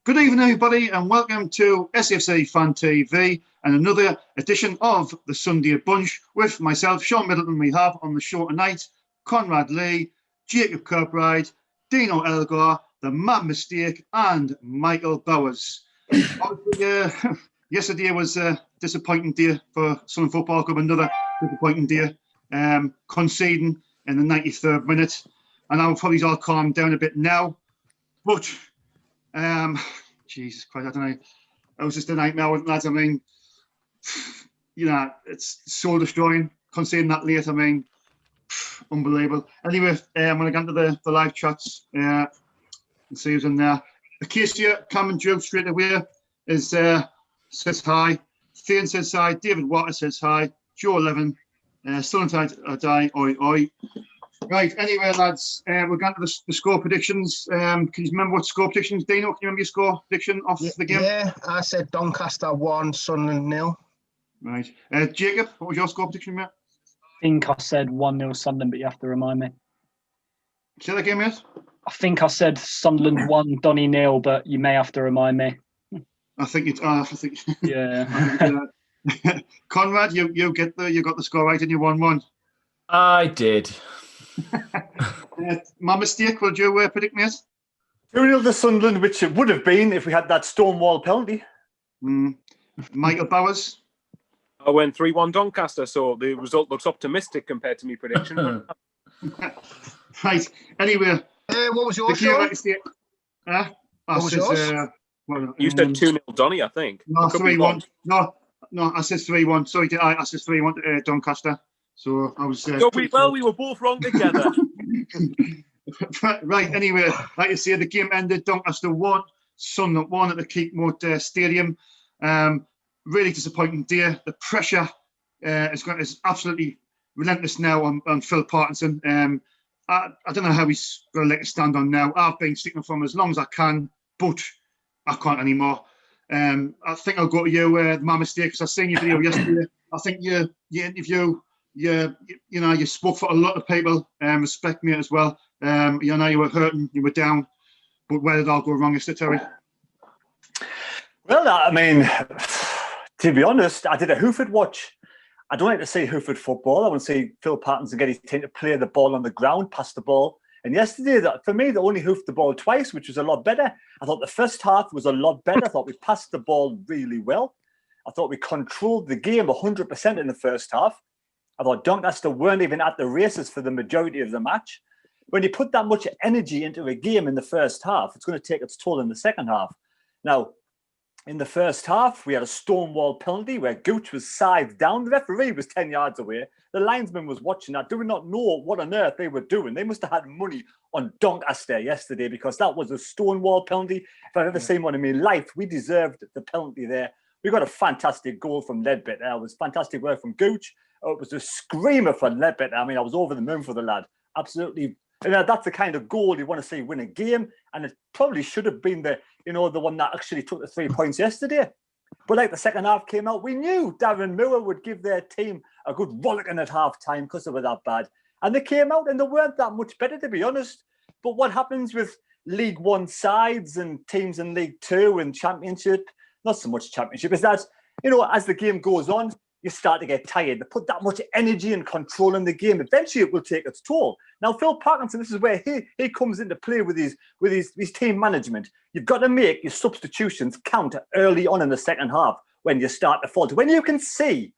Good evening, everybody, and welcome to SFC Fan TV and another edition of the Sunday Bunch with myself, Sean Middleton. We have on the show tonight Conrad Lee, Jacob Kirkbride, Dino Elgar, The Mad Mistake, and Michael Bowers. Yesterday was a disappointing day for Sunderland Football Club, another disappointing day, conceding in the 93rd minute. And I'll probably all calm down a bit now, but Jesus Christ, I don't know. It was just a nightmare, lads. I mean, it's soul destroying, conceding that late. I mean, unbelievable. Anyway, when I get into the live chats, and see who's in there. Acacia, Cameron Drew straight away says hi. Thane says hi. David Water says hi. Joe Levin, Sunderland die, oi oi. Right, anyway, lads, we're going to the score predictions. Can you remember what score predictions, Dino? Can you remember your score prediction off the game? Yeah, I said Doncaster 1, Sunderland 0. Right. Jacob, what was your score prediction, mate? I think I said 1-0 Sunderland, but you have to remind me. Say that again, mate? I think I said Sunderland 1, Donny 0, but you may have to remind me. I think it's. I think. Yeah. Conrad, you got the score right, and you 1-1. I did. My mistake, would you predict, mate? 2-0 to Sunderland, which it would have been if we had that Stonewall penalty. Michael Bowers? I went 3-1 Doncaster, so the result looks optimistic compared to my prediction. Right, anyway. What was yours, Sean? What was yours? You said 2-0 Donny, I think. No, 3-1. No, I said 3-1. Sorry, I said 3-1 Doncaster. So I was. We were both wrong together. Right. Anyway, like you say, the game ended. Doncaster 1, Sunderland 1 at the Keepmoat Stadium. Really disappointing day. The pressure is absolutely relentless now on Phil Parkinson. I don't know how he's going to let it stand on now. I've been sticking for him as long as I can, but I can't anymore. I think I'll go to you, my mistake, because I seen your video yesterday. I think your interview. You spoke for a lot of people. Respect me as well. You were hurting, you were down, but where did it all go wrong, Mr. Terry? Well, I mean, to be honest, I did a Hooford watch. I don't like to see Hooford football. I want to see Phil Parkinson get his team to play the ball on the ground, pass the ball. And yesterday, for me, they only hoofed the ball twice, which was a lot better. I thought the first half was a lot better. I thought we passed the ball really well. I thought we controlled the game 100% in the first half. I thought Doncaster weren't even at the races for the majority of the match. When you put that much energy into a game in the first half, it's going to take its toll in the second half. Now, in the first half, we had a Stonewall penalty where Gooch was side down. The referee was 10 yards away. The linesman was watching that. Do not know what on earth they were doing. They must have had money on Doncaster yesterday because that was a Stonewall penalty. If I've ever seen one in my life, we deserved the penalty there. We got a fantastic goal from Ledbetter. It was fantastic work from Gooch. It was a screamer for Ledbetter. I mean, I was over the moon for the lad. Absolutely. That's the kind of goal you want to see win a game. And it probably should have been the one that actually took the 3 points yesterday. But like the second half came out, we knew Darren Moore would give their team a good rollicking at half time because they were that bad. And they came out and they weren't that much better, to be honest. But what happens with League One sides and teams in League Two and Championship, not so much Championship, is that, as the game goes on, you start to get tired. They put that much energy and control in the game. Eventually, it will take its toll. Now, Phil Parkinson, this is where he comes into play with his team management. You've got to make your substitutions count early on in the second half when you start to falter. When you can see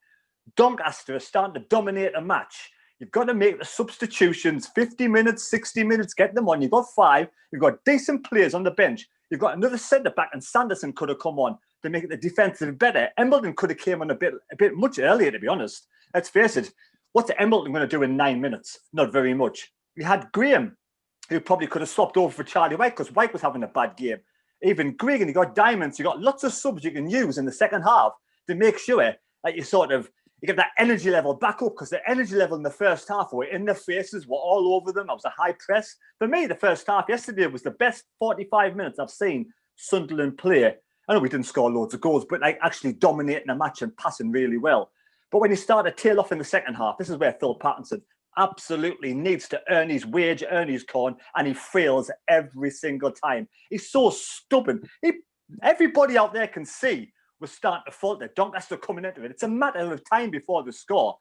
Doncaster is starting to dominate a match, you've got to make the substitutions 50 minutes, 60 minutes, get them on. You've got 5. You've got decent players on the bench. You've got another centre-back, and Sanderson could have come on to make the defensive better. Embleton could have came on a bit much earlier, to be honest. Let's face it. What's Embleton going to do in 9 minutes? Not very much. We had Graham, who probably could have swapped over for Charlie White because White was having a bad game. Even Gregan, you got Diamonds. You got lots of subs you can use in the second half to make sure that you get that energy level back up, because the energy level in the first half were in their faces, were all over them. I was a high press. For me, the first half yesterday was the best 45 minutes I've seen Sunderland play. I know we didn't score loads of goals, but actually dominating a match and passing really well. But when you start to tail off in the second half, this is where Phil Parkinson absolutely needs to earn his wage, earn his corn, and he fails every single time. He's so stubborn. everybody out there can see we're starting to falter. Doncaster coming into it. It's a matter of time before the score.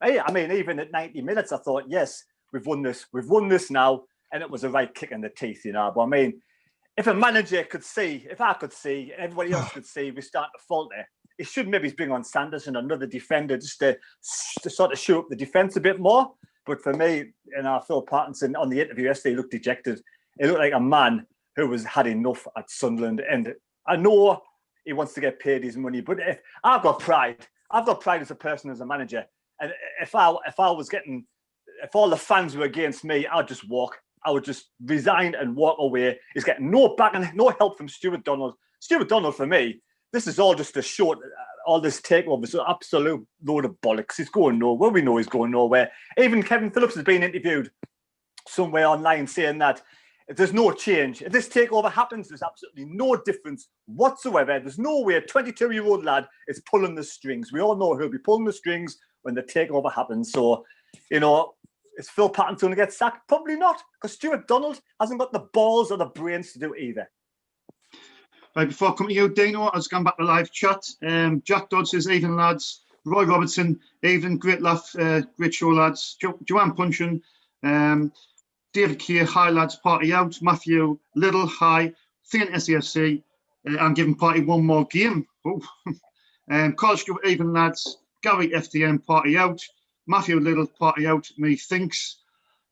I mean, even at 90 minutes, I thought, yes, we've won this. We've won this now. And it was a right kick in the teeth, you know. But I mean, if a manager could see, if I could see, and everybody else could see, we're starting to falter, he should maybe bring on Sanders and another defender just to sort of show up the defence a bit more. But for me, Phil Parkinson on the interview yesterday looked dejected. He looked like a man who had enough at Sunderland. And I know he wants to get paid his money, but if I've got pride as a person, as a manager. And if all the fans were against me, I'd just walk. I would just resign and walk away. He's getting no back and no help from Stuart Donald. Stuart Donald, for me, this is all just a short. All this takeover is an absolute load of bollocks. He's going nowhere. We know he's going nowhere. Even Kevin Phillips has been interviewed somewhere online saying that if there's no change, if this takeover happens, there's absolutely no difference whatsoever. There's no way a 22-year-old lad is pulling the strings. We all know he'll be pulling the strings when the takeover happens. So, is Phil Parkinson going to get sacked? Probably not, because Stuart Donald hasn't got the balls or the brains to do it either. Right, before coming to you, Dino, I was going back to live chat. Jack Dodd says, evening, lads. Roy Robertson, evening, great laugh, great show, lads. Joanne Punchin, David Keir, hi, lads, party out. Matthew Little, hi. Thane SAFC, I'm giving party one more game. Oh. Carl Stewart, even, lads. Gary FDM, party out. Matthew Little, party out, me thinks.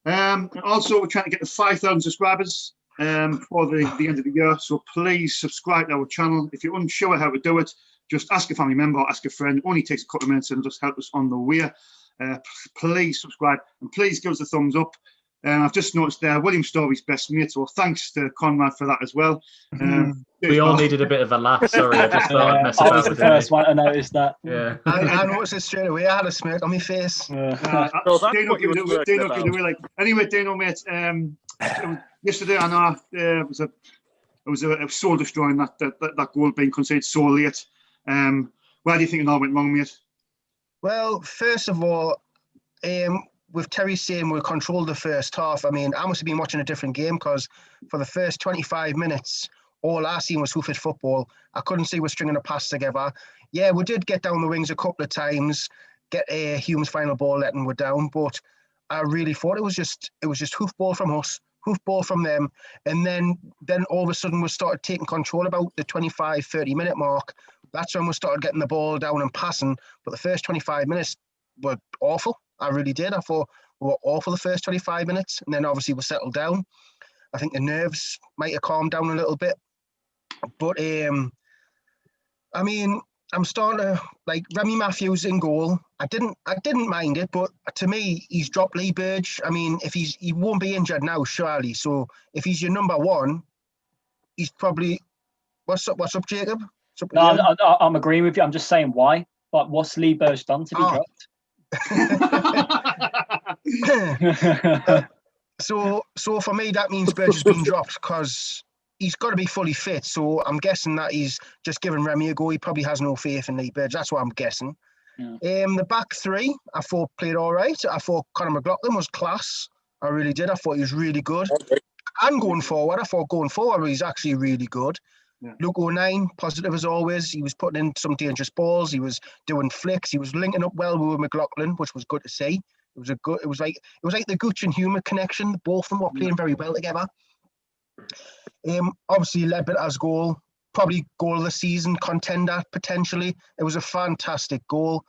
And also, we're trying to get to 5,000 subscribers for the end of the year. So please subscribe to our channel. If you're unsure how to do it, just ask a family member, ask a friend. It only takes a couple of minutes and just help us on the way. Please subscribe and please give us a thumbs up. I've just noticed there, William Story's best mate. So thanks to Conrad for that as well. We all needed a bit of a laugh. Sorry, I just thought I'd mess about. I was the first one to notice that. Yeah. I noticed it straight away. I had a smirk on my face. So that's what you were smirking about. Anyway, Dino, mate, yesterday I know it was soul destroying that goal being conceded so late. Where do you think it all went wrong, mate? Well, first of all, with Terry saying we controlled the first half, I mean, I must have been watching a different game, because for the first 25 minutes, all I seen was Hoofed football. I couldn't see we're stringing a pass together. Yeah, we did get down the wings a couple of times, get a Hume's final ball letting we're down, but I really thought it was just hoof ball from us, hoof ball from them, and then all of a sudden we started taking control about the 25-30 minute mark. That's when we started getting the ball down and passing, but the first 25 minutes were awful. I really did. I thought we were awful the first 25 minutes, and then obviously we settled down. I think the nerves might have calmed down a little bit. But, I mean, I'm starting to, like, Remy Matthews in goal. I didn't mind it, but to me, he's dropped Lee Burge. I mean, he won't be injured now, surely. So if he's your number one, he's probably... What's up, Jacob? What's up, no, I'm agreeing with you. I'm just saying why. Like, what's Lee Burge done to be dropped? So for me, that means Burge has been dropped, because he's got to be fully fit. So I'm guessing that he's just giving Remy a go. He probably has no faith in Lee Burge. That's what I'm guessing. Yeah. The back three, I thought played all right. I thought Conor McLaughlin was class. I really did. I thought he was really good. Okay. And going forward, he's actually really good. Yeah. Luke O'Nien, positive as always. He was putting in some dangerous balls. He was doing flicks. He was linking up well with McLaughlin, which was good to see. It was like the Gooch and Hume connection. Both of them were playing very well together. Obviously Ledbetter's goal, probably goal of the season contender potentially. It was a fantastic goal.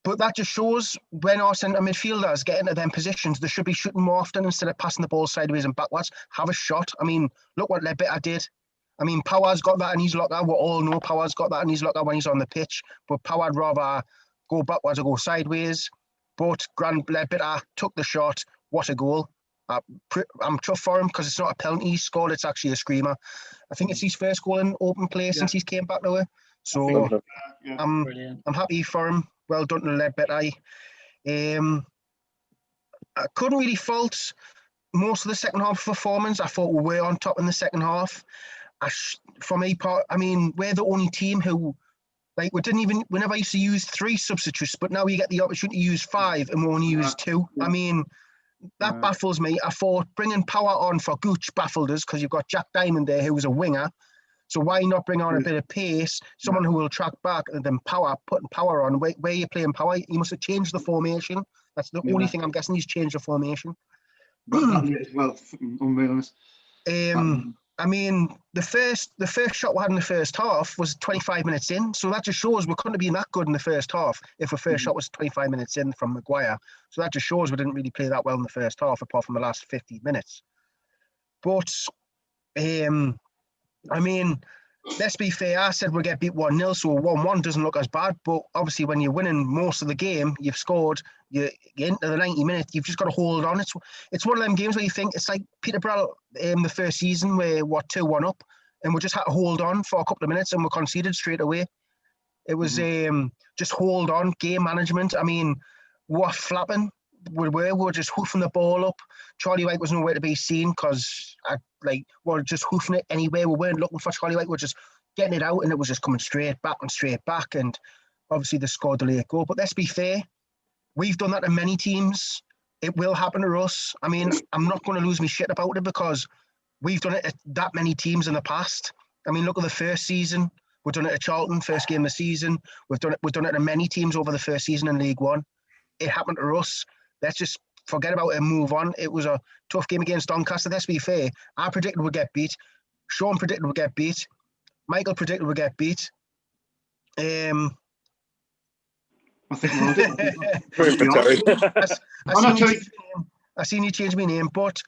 But that just shows when our centre midfielders get into them positions, they should be shooting more often instead of passing the ball sideways and backwards. Have a shot. I mean, look what Ledbetter did. I mean, Power's got that in his locker. We all know Power's got that in his locker when he's on the pitch. But Power'd rather go backwards or go sideways. But Grant Ledbetter took the shot. What a goal. I'm chuffed for him, because it's not a penalty he scored, it's actually a screamer. I think it's his first goal in open play since he's came back now. So I'm happy for him. Well done to Ledbetter. I couldn't really fault most of the second half performance. I thought we were on top in the second half. For me, we're the only team who, like, we never used to use 3 substitutes, but now you get the opportunity to use 5 and we only use 2. I mean, that baffles me. I thought bringing Power on for Gooch baffled us because you've got Jack Diamond there who was a winger. So why not bring on a bit of pace, someone who will track back, and then putting Power on? Where are you playing Power? You must have changed the formation. That's the only thing I'm guessing he's changed the formation. That late as well, unreal. I mean, the first shot we had in the first half was 25 minutes in, so that just shows we couldn't have been that good in the first half if the first shot was 25 minutes in from Maguire. So that just shows we didn't really play that well in the first half, apart from the last 50 minutes. But, I mean, let's be fair. I said we'll get beat 1-0, so 1-1 doesn't look as bad. But obviously, when you're winning most of the game, you've scored, you're into the 90 minutes, you've just got to hold on. It's one of them games where you think it's like Peterborough the first season where we're 2-1 up, and we just had to hold on for a couple of minutes and we conceded straight away. It was just hold on, game management. I mean, we're flapping. We were just hoofing the ball up. Charlie White was nowhere to be seen because we're just hoofing it anyway. We weren't looking for Charlie White. We're just getting it out, and it was just coming straight back. And obviously they scored the late goal. But let's be fair, we've done that to many teams. It will happen to us. I mean, I'm not going to lose my shit about it because we've done it at that many teams in the past. I mean, look at the first season. We've done it at Charlton, first game of the season. We've done it to many teams over the first season in League One. It happened to us. Let's just forget about it and move on. It was a tough game against Doncaster. Let's be fair. I predicted we'd get beat. Sean predicted we'd get beat. Michael predicted we'd get beat. I think I seen you change my name, but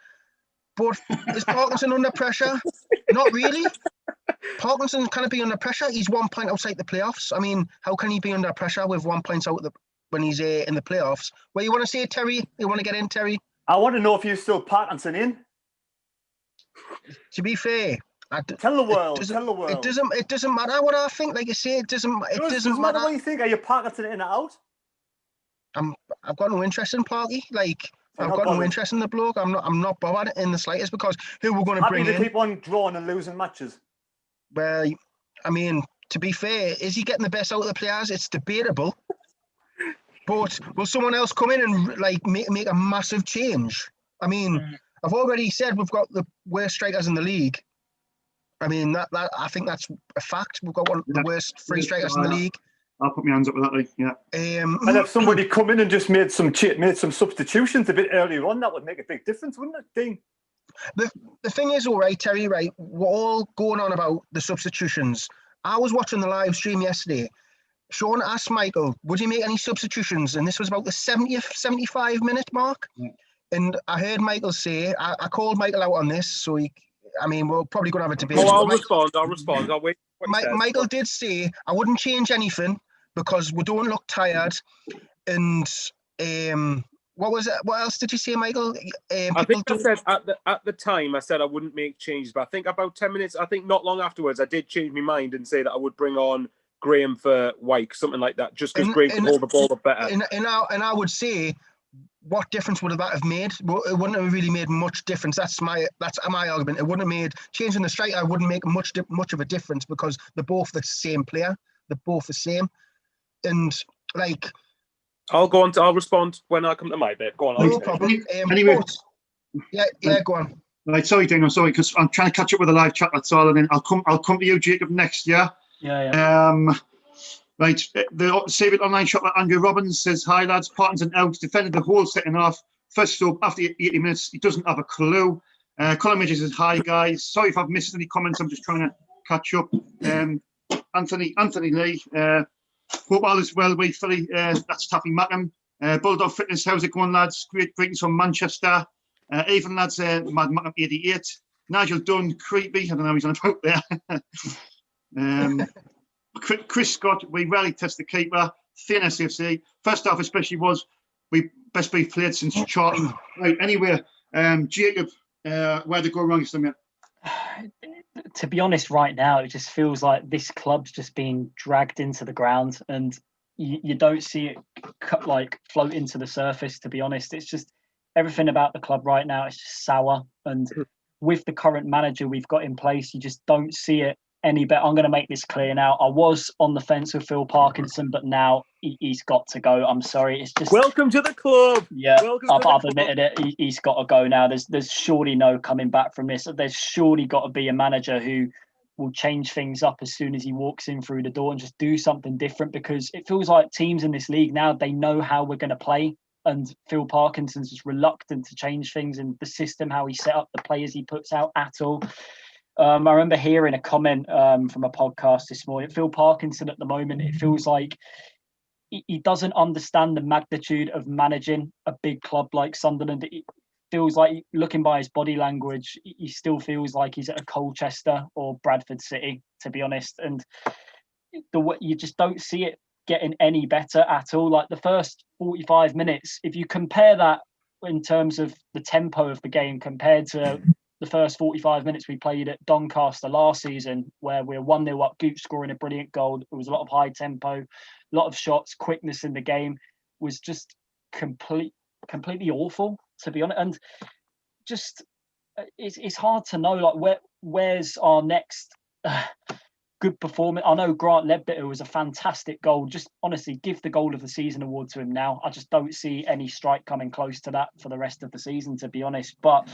is Parkinson under pressure? Not really. Parkinson can't be under pressure. He's 1 point outside the playoffs. I mean, how can he be under pressure with 1 point out when he's in the playoffs? Well, you want to say, Terry? You want to get in, Terry? I want to know if you're still Parkinson in. To be fair, tell the world. It doesn't matter what I think. Like I say, it doesn't matter what you think. Are you Parkinson in or out? I've got no interest in Parky. I've got no interest in the bloke. I'm not bothered in the slightest because who we're going to bring in? Happy to keep on drawing and losing matches. Well, I mean, to be fair, is he getting the best out of the players? It's debatable. But will someone else come in and make a massive change? I mean, I've already said we've got the worst strikers in the league. I mean, that I think that's a fact. We've got one of the worst free strikers in the league. I'll put my hands up with that, yeah. And if somebody come in and just made some substitutions a bit earlier on, that would make a big difference, wouldn't it, Dean? The thing is, all right, Terry, right, we're all going on about the substitutions. I was watching the live stream yesterday. Sean asked Michael, would he make any substitutions? And this was about the 70th, 75-minute mark. Yeah. And I heard Michael say, I called Michael out on this, so we're probably going to have a debate. I'll respond. I'll wait. Michael did say, I wouldn't change anything because we don't look tired. And what was it? What else did you say, Michael? I think I said at the time, I said I wouldn't make changes. But I think about 10 minutes, I think not long afterwards, I did change my mind and say that I would bring on Graham for White, something like that, just because Graham can hold the ball up better. And I would say, what difference would that have made? Well, it wouldn't have really made much difference. That's my argument. It wouldn't have made changing the striker wouldn't make much of a difference because they're both the same player. They're both the same, and I'll respond when I come to my bit. Go on. No problem. Anyway, go on. Right, sorry, Daniel. Sorry, because I'm trying to catch up with the live chat. That's all, and then I'll come to you, Jacob, next. Yeah. Yeah. Right, the Save It Online shop at Andrew Robbins says, hi lads, Parkinson out, defended the whole second half. First sub after 80 minutes, he doesn't have a clue. Colin Midges says, hi guys, sorry if I've missed any comments, I'm just trying to catch up. Anthony Lee, hope all is well with Philly, that's Taffy Mackham. Bulldog Fitness, how's it going lads? Greetings from Manchester. Even lads, Mad Mackham 88. Nigel Dunn, creepy, I don't know how he's on about there. Chris Scott, we rarely test the keeper. Thin SFC. First half especially was we best we've played since Charlton. Right, anyway, Jacob, where'd it go wrong? To be honest, right now, it just feels like this club's just being dragged into the ground and you don't see it float into the surface, to be honest. It's just everything about the club right now is just sour. And with the current manager we've got in place, you just don't see it any better. I'm going to make this clear now. I was on the fence with Phil Parkinson, but now he's got to go. I'm sorry. It's just welcome to the club. Yeah, I've admitted it. He's got to go now. There's surely no coming back from this. There's surely got to be a manager who will change things up as soon as he walks in through the door and just do something different, because it feels like teams in this league now, they know how we're going to play. And Phil Parkinson's just reluctant to change things in the system, how he set up the players he puts out at all. I remember hearing a comment from a podcast this morning. Phil Parkinson at the moment, it feels like he doesn't understand the magnitude of managing a big club like Sunderland. It feels like, looking by his body language, he still feels like he's at a Colchester or Bradford City, to be honest. And you just don't see it getting any better at all. Like the first 45 minutes, if you compare that in terms of the tempo of the game compared to the first 45 minutes we played at Doncaster last season, where we're 1-0 up, Gooch scoring a brilliant goal. It was a lot of high tempo, a lot of shots, quickness in the game, was just completely awful, to be honest. And just it's hard to know, like, where's our next good performance. I know Grant Ledbetter was a fantastic goal. Just honestly, give the goal of the season award to him now. I just don't see any strike coming close to that for the rest of the season, to be honest. But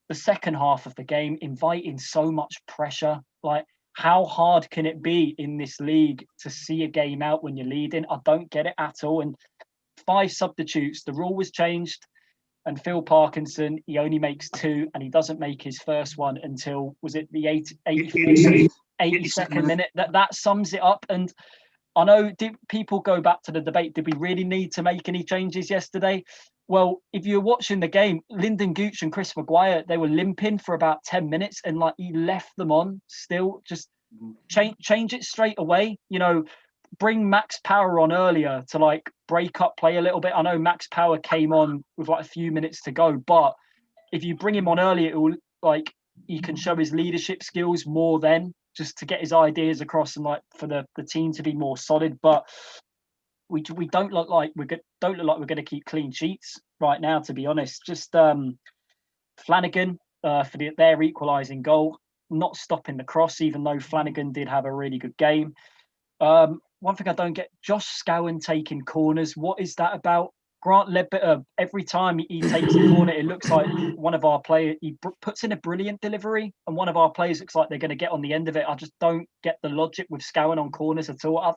the second half of the game, inviting so much pressure. Like, how hard can it be in this league to see a game out when you're leading? I don't get it at all. And 5 substitutes, the rule was changed. And Phil Parkinson, he only makes 2, and he doesn't make his first one until, was it the 82nd minute? That sums it up. And I know, did people go back to the debate, did we really need to make any changes yesterday? Well, if you're watching the game, Lyndon Gooch and Chris Maguire, they were limping for about 10 minutes, and like, he left them on still. Just change it straight away. You know, bring Max Power on earlier to like break up play a little bit. I know Max Power came on with like a few minutes to go, but if you bring him on earlier, it will, like, he can show his leadership skills more then, just to get his ideas across and like for the team to be more solid. But we don't look like we're going to keep clean sheets right now, to be honest. Just Flanagan for their equalising goal, not stopping the cross, even though Flanagan did have a really good game. One thing I don't get, Josh Scowen taking corners. What is that about? Grant Ledbetter, every time he takes a corner, it looks like one of our players, he puts in a brilliant delivery, and one of our players looks like they're going to get on the end of it. I just don't get the logic with Scowen on corners at all.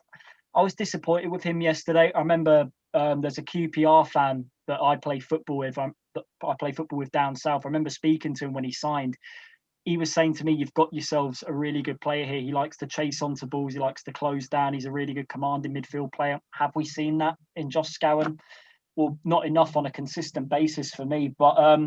I was disappointed with him yesterday. I remember there's a QPR fan that I play football with. I play football with down south. I remember speaking to him when he signed. He was saying to me, you've got yourselves a really good player here. He likes to chase onto balls. He likes to close down. He's a really good commanding midfield player. Have we seen that in Josh Scowen? Well, not enough on a consistent basis for me. But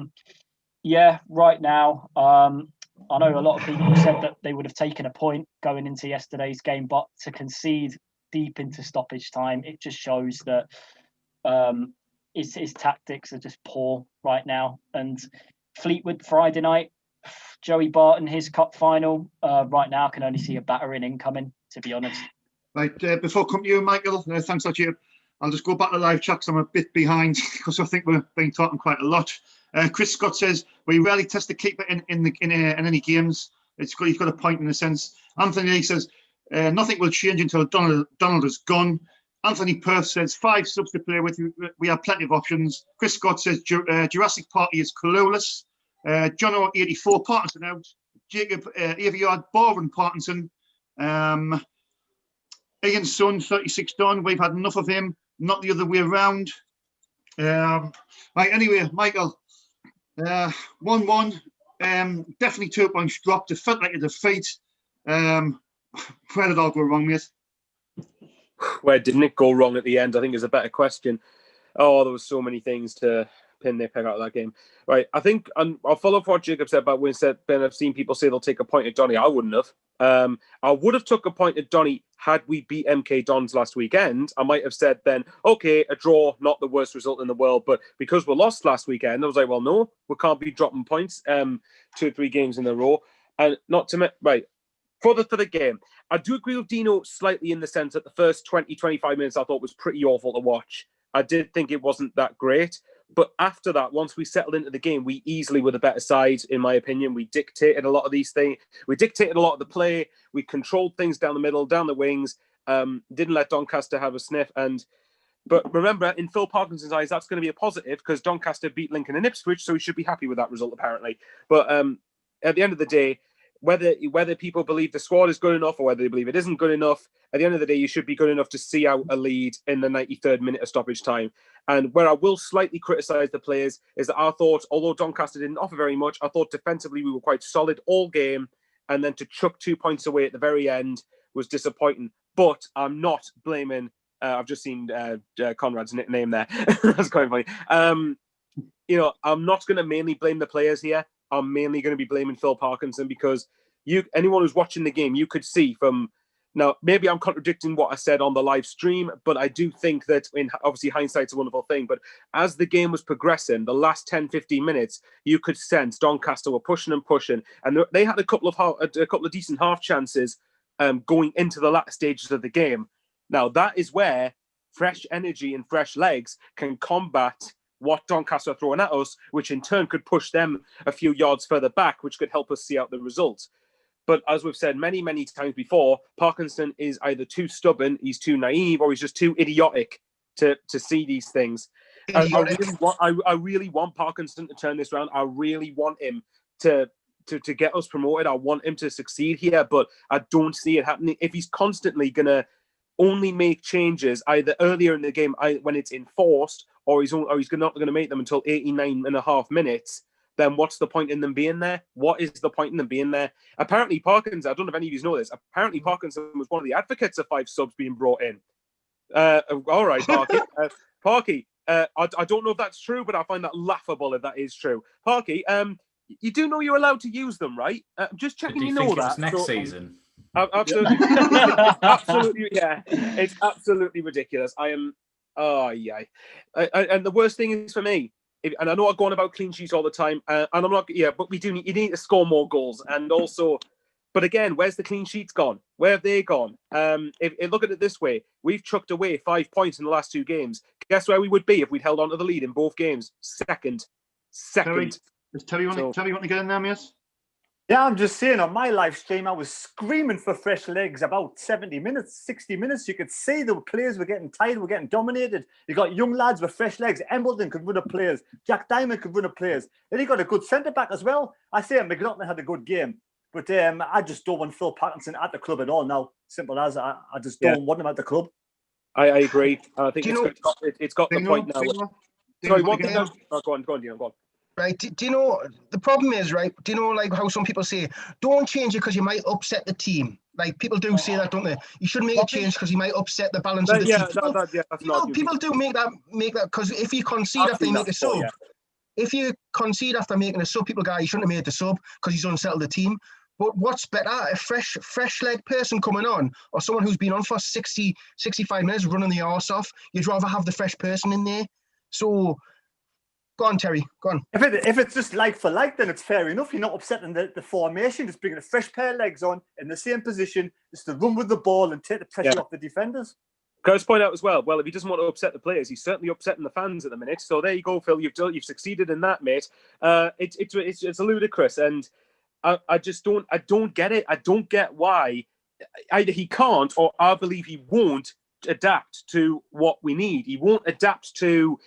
yeah, right now, I know a lot of people said that they would have taken a point going into yesterday's game, but to concede deep into stoppage time, it just shows that his tactics are just poor right now. And Fleetwood Friday night, Joey Barton, his cup final, right now I can only see a battering incoming, to be honest. Right, before I come to you, Michael, thanks a lot to you. I'll just go back to live chat because I'm a bit behind because I think we've been talking quite a lot. Chris Scott says, we rarely test the keeper in any games. He's got a point in a sense. Anthony Lee says, nothing will change until Donald is gone. Anthony Perth says, 5 subs to play with. We have plenty of options. Chris Scott says, Jurassic Party is clueless. John O84, Parkinson out. Jacob Aviard, Bowen Parkinson. Ian Son, 36 done. We've had enough of him. Not the other way around. Right, anyway, Michael, 1-1. Definitely 2 points dropped. It felt like a defeat. Where did it all go wrong, mate? Where didn't it go wrong at the end, I think, is a better question. Oh, there was so many things to pin their peg out of that game. Right, I think I'll follow up what Jacob said about when he said, Ben, I've seen people say they'll take a point at Donny. I wouldn't have. I would have took a point at Donny had we beat MK Dons last weekend. I might have said then, okay, a draw, not the worst result in the world. But because we lost last weekend, I was like, well, no, we can't be dropping points 2 or 3 games in a row. And not to right. For the game, I do agree with Dino slightly in the sense that the first 20, 25 minutes I thought was pretty awful to watch. I did think it wasn't that great. But after that, once we settled into the game, we easily were the better side, in my opinion. We dictated a lot of these things. We dictated a lot of the play. We controlled things down the middle, down the wings. Didn't let Doncaster have a sniff. But remember, in Phil Parkinson's eyes, that's going to be a positive because Doncaster beat Lincoln and Ipswich, so he should be happy with that result, apparently. But at the end of the day, whether people believe the squad is good enough or whether they believe it isn't good enough, at the end of the day, you should be good enough to see out a lead in the 93rd minute of stoppage time. And where I will slightly criticise the players is that I thought, although Doncaster didn't offer very much, I thought defensively we were quite solid all game. And then to chuck 2 points away at the very end was disappointing. But I'm not blaming... I've just seen Conrad's name there. That's quite funny. I'm not going to mainly blame the players here. I'm mainly going to be blaming Phil Parkinson because anyone who's watching the game, you could see from... Now, maybe I'm contradicting what I said on the live stream, but I do think that, obviously, hindsight's a wonderful thing, but as the game was progressing, the last 10, 15 minutes, you could sense Doncaster were pushing and pushing, and they had a couple of decent half chances going into the latter stages of the game. Now, that is where fresh energy and fresh legs can combat what Doncaster are throwing at us, which in turn could push them a few yards further back, which could help us see out the result. But as we've said many, many times before, Parkinson is either too stubborn, he's too naive, or he's just too idiotic to see these things. I really want Parkinson to turn this around. I really want him to get us promoted. I want him to succeed here, but I don't see it happening. If he's constantly going to only make changes either earlier in the game when it's enforced, or he's not going to make them until 89 and a half minutes, then what's the point in them being there? What is the point in them being there? Apparently, Parkinson, I don't know if any of you know this, apparently Parkinson was one of the advocates of 5 subs being brought in. All right, Parky. Parky, I don't know if that's true, but I find that laughable if that is true. Parky, you do know you're allowed to use them, right? Just checking you know that. Next season. Absolutely. Absolutely, yeah. It's absolutely ridiculous. I am... Oh, yeah. And the worst thing is for me, and I know I go on about clean sheets all the time, and I'm not... Yeah, but you need to score more goals. And also... But again, where's the clean sheets gone? Where have they gone? If look at it this way, we've chucked away 5 points in the last 2 games. Guess where we would be if we'd held on to the lead in both games? Second. Does Terry want to get in there, mate? Yeah, I'm just saying, on my live stream, I was screaming for fresh legs about 70 minutes, 60 minutes. You could see the players were getting tired, were getting dominated. You got young lads with fresh legs. Embleton could run up players. Jack Diamond could run up players. Then you got a good centre-back as well. I say McNaughton had a good game. But I just don't want Phil Parkinson at the club at all now. Simple as. I just don't want him at the club. I agree. I think it's got the point now. Sorry, one thing. Go on, Dino, go on. Right, do you know, the problem is, right, do you know, like how some people say, don't change it because you might upset the team. Like, people do say that, don't they? You shouldn't make a change because you might upset the balance of the team. People do make that, because if you concede after you make a sub, if you concede after making a sub, people go, you shouldn't have made the sub because he's unsettled the team. But what's better, a fresh leg person coming on or someone who's been on for 60, 65 minutes running the arse off? You'd rather have the fresh person in there. So... Go on, Terry. Go on. If it's just like for like, then it's fair enough. You're not upsetting the formation. Just bringing a fresh pair of legs on in the same position, just to run with the ball and take the pressure off the defenders. Can I just point out as well? Well, if he doesn't want to upset the players, he's certainly upsetting the fans at the minute. So there you go, Phil. You've succeeded in that, mate. It's ludicrous, and I don't get it. I don't get why either he can't or I believe he won't adapt to what we need. He won't adapt to.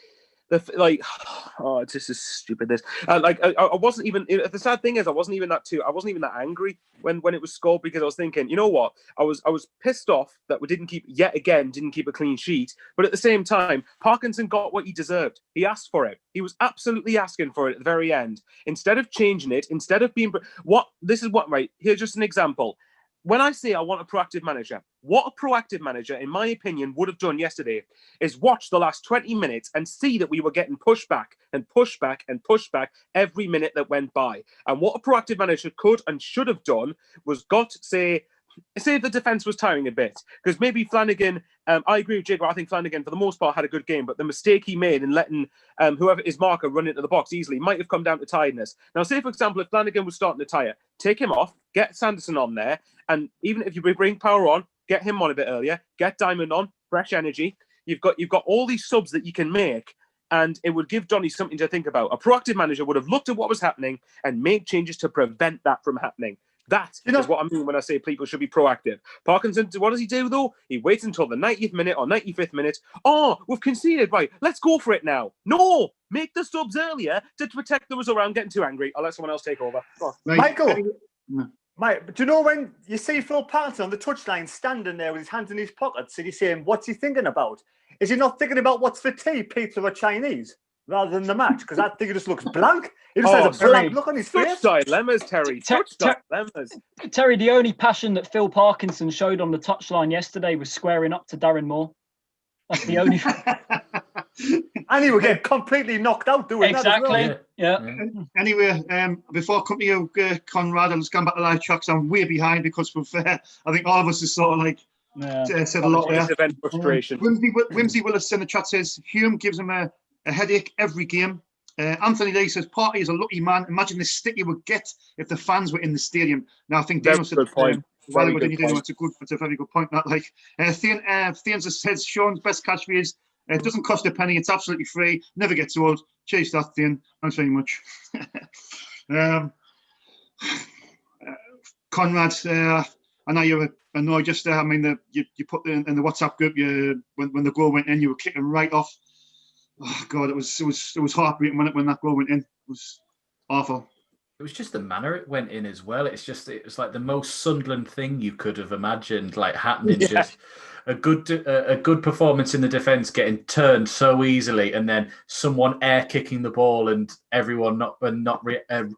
This is stupid. This I wasn't even. The sad thing is, I wasn't even that angry when it was scored because I was thinking, you know what? I was pissed off that we didn't keep a clean sheet. But at the same time, Parkinson got what he deserved. He asked for it. He was absolutely asking for it at the very end. Instead of changing it, instead of being right. Here's just an example. When I say I want a proactive manager, what a proactive manager, in my opinion, would have done yesterday is watch the last 20 minutes and see that we were getting pushed back and pushed back and pushed back every minute that went by. And what a proactive manager could and should have done was say the defence was tiring a bit. Because maybe Flanagan, I agree with Jacob, I think Flanagan, for the most part, had a good game. But the mistake he made in letting whoever his marker run into the box easily might have come down to tiredness. Now, say, for example, if Flanagan was starting to tire, take him off, get Sanderson on there. And even if you bring Power on, get him on a bit earlier, get Diamond on, fresh energy. You've got all these subs that you can make. and it would give Donny something to think about. A proactive manager would have looked at what was happening and made changes to prevent that from happening. That is what I mean when I say people should be proactive. Parkinson, what does he do, though? He waits until the 90th minute or 95th minute. Oh, we've conceded, right, let's go for it now. No, make the subs earlier to protect those around getting too angry. I'll let someone else take over. Michael, Mike, do you know when you see Phil Parkinson on the touchline standing there with his hands in his pockets and he's saying, what's he thinking about? Is he not thinking about what's for tea, pizza or Chinese, rather than the match? Because I think it just looks blank. He just has a blank look on his face. Such dilemmas, Terry. Such dilemmas. Terry, the only passion that Phil Parkinson showed on the touchline yesterday was squaring up to Darren Moore. That's the only And he would get completely knocked out doing that as well. Yeah. Anyway, before I come to you, Conrad, I'll just come back to live tracks. I'm way behind because we've, I think all of us is sort of like said a lot there. Frustration. Whimsy Willis in the chat says Hume gives him a headache every game. Anthony Lee says Partey is a lucky man. Imagine the stick he would get if the fans were in the stadium. Now I think Daniel said good point. It's a very good point. That like Thean says Sean's best catchphrase. It doesn't cost a penny. It's absolutely free. Never gets old. Chase that, Thean. Thanks very much. Conrad, I know you were annoyed just there. I mean, you put in the WhatsApp group. When the goal went in, you were kicking right off. Oh God, it was heartbreaking when that goal went in. It was awful. It was just the manner it went in as well. It was like the most Sunderland thing you could have imagined, like happening. Yeah. Just a good performance in the defence, getting turned so easily, and then someone air kicking the ball, and everyone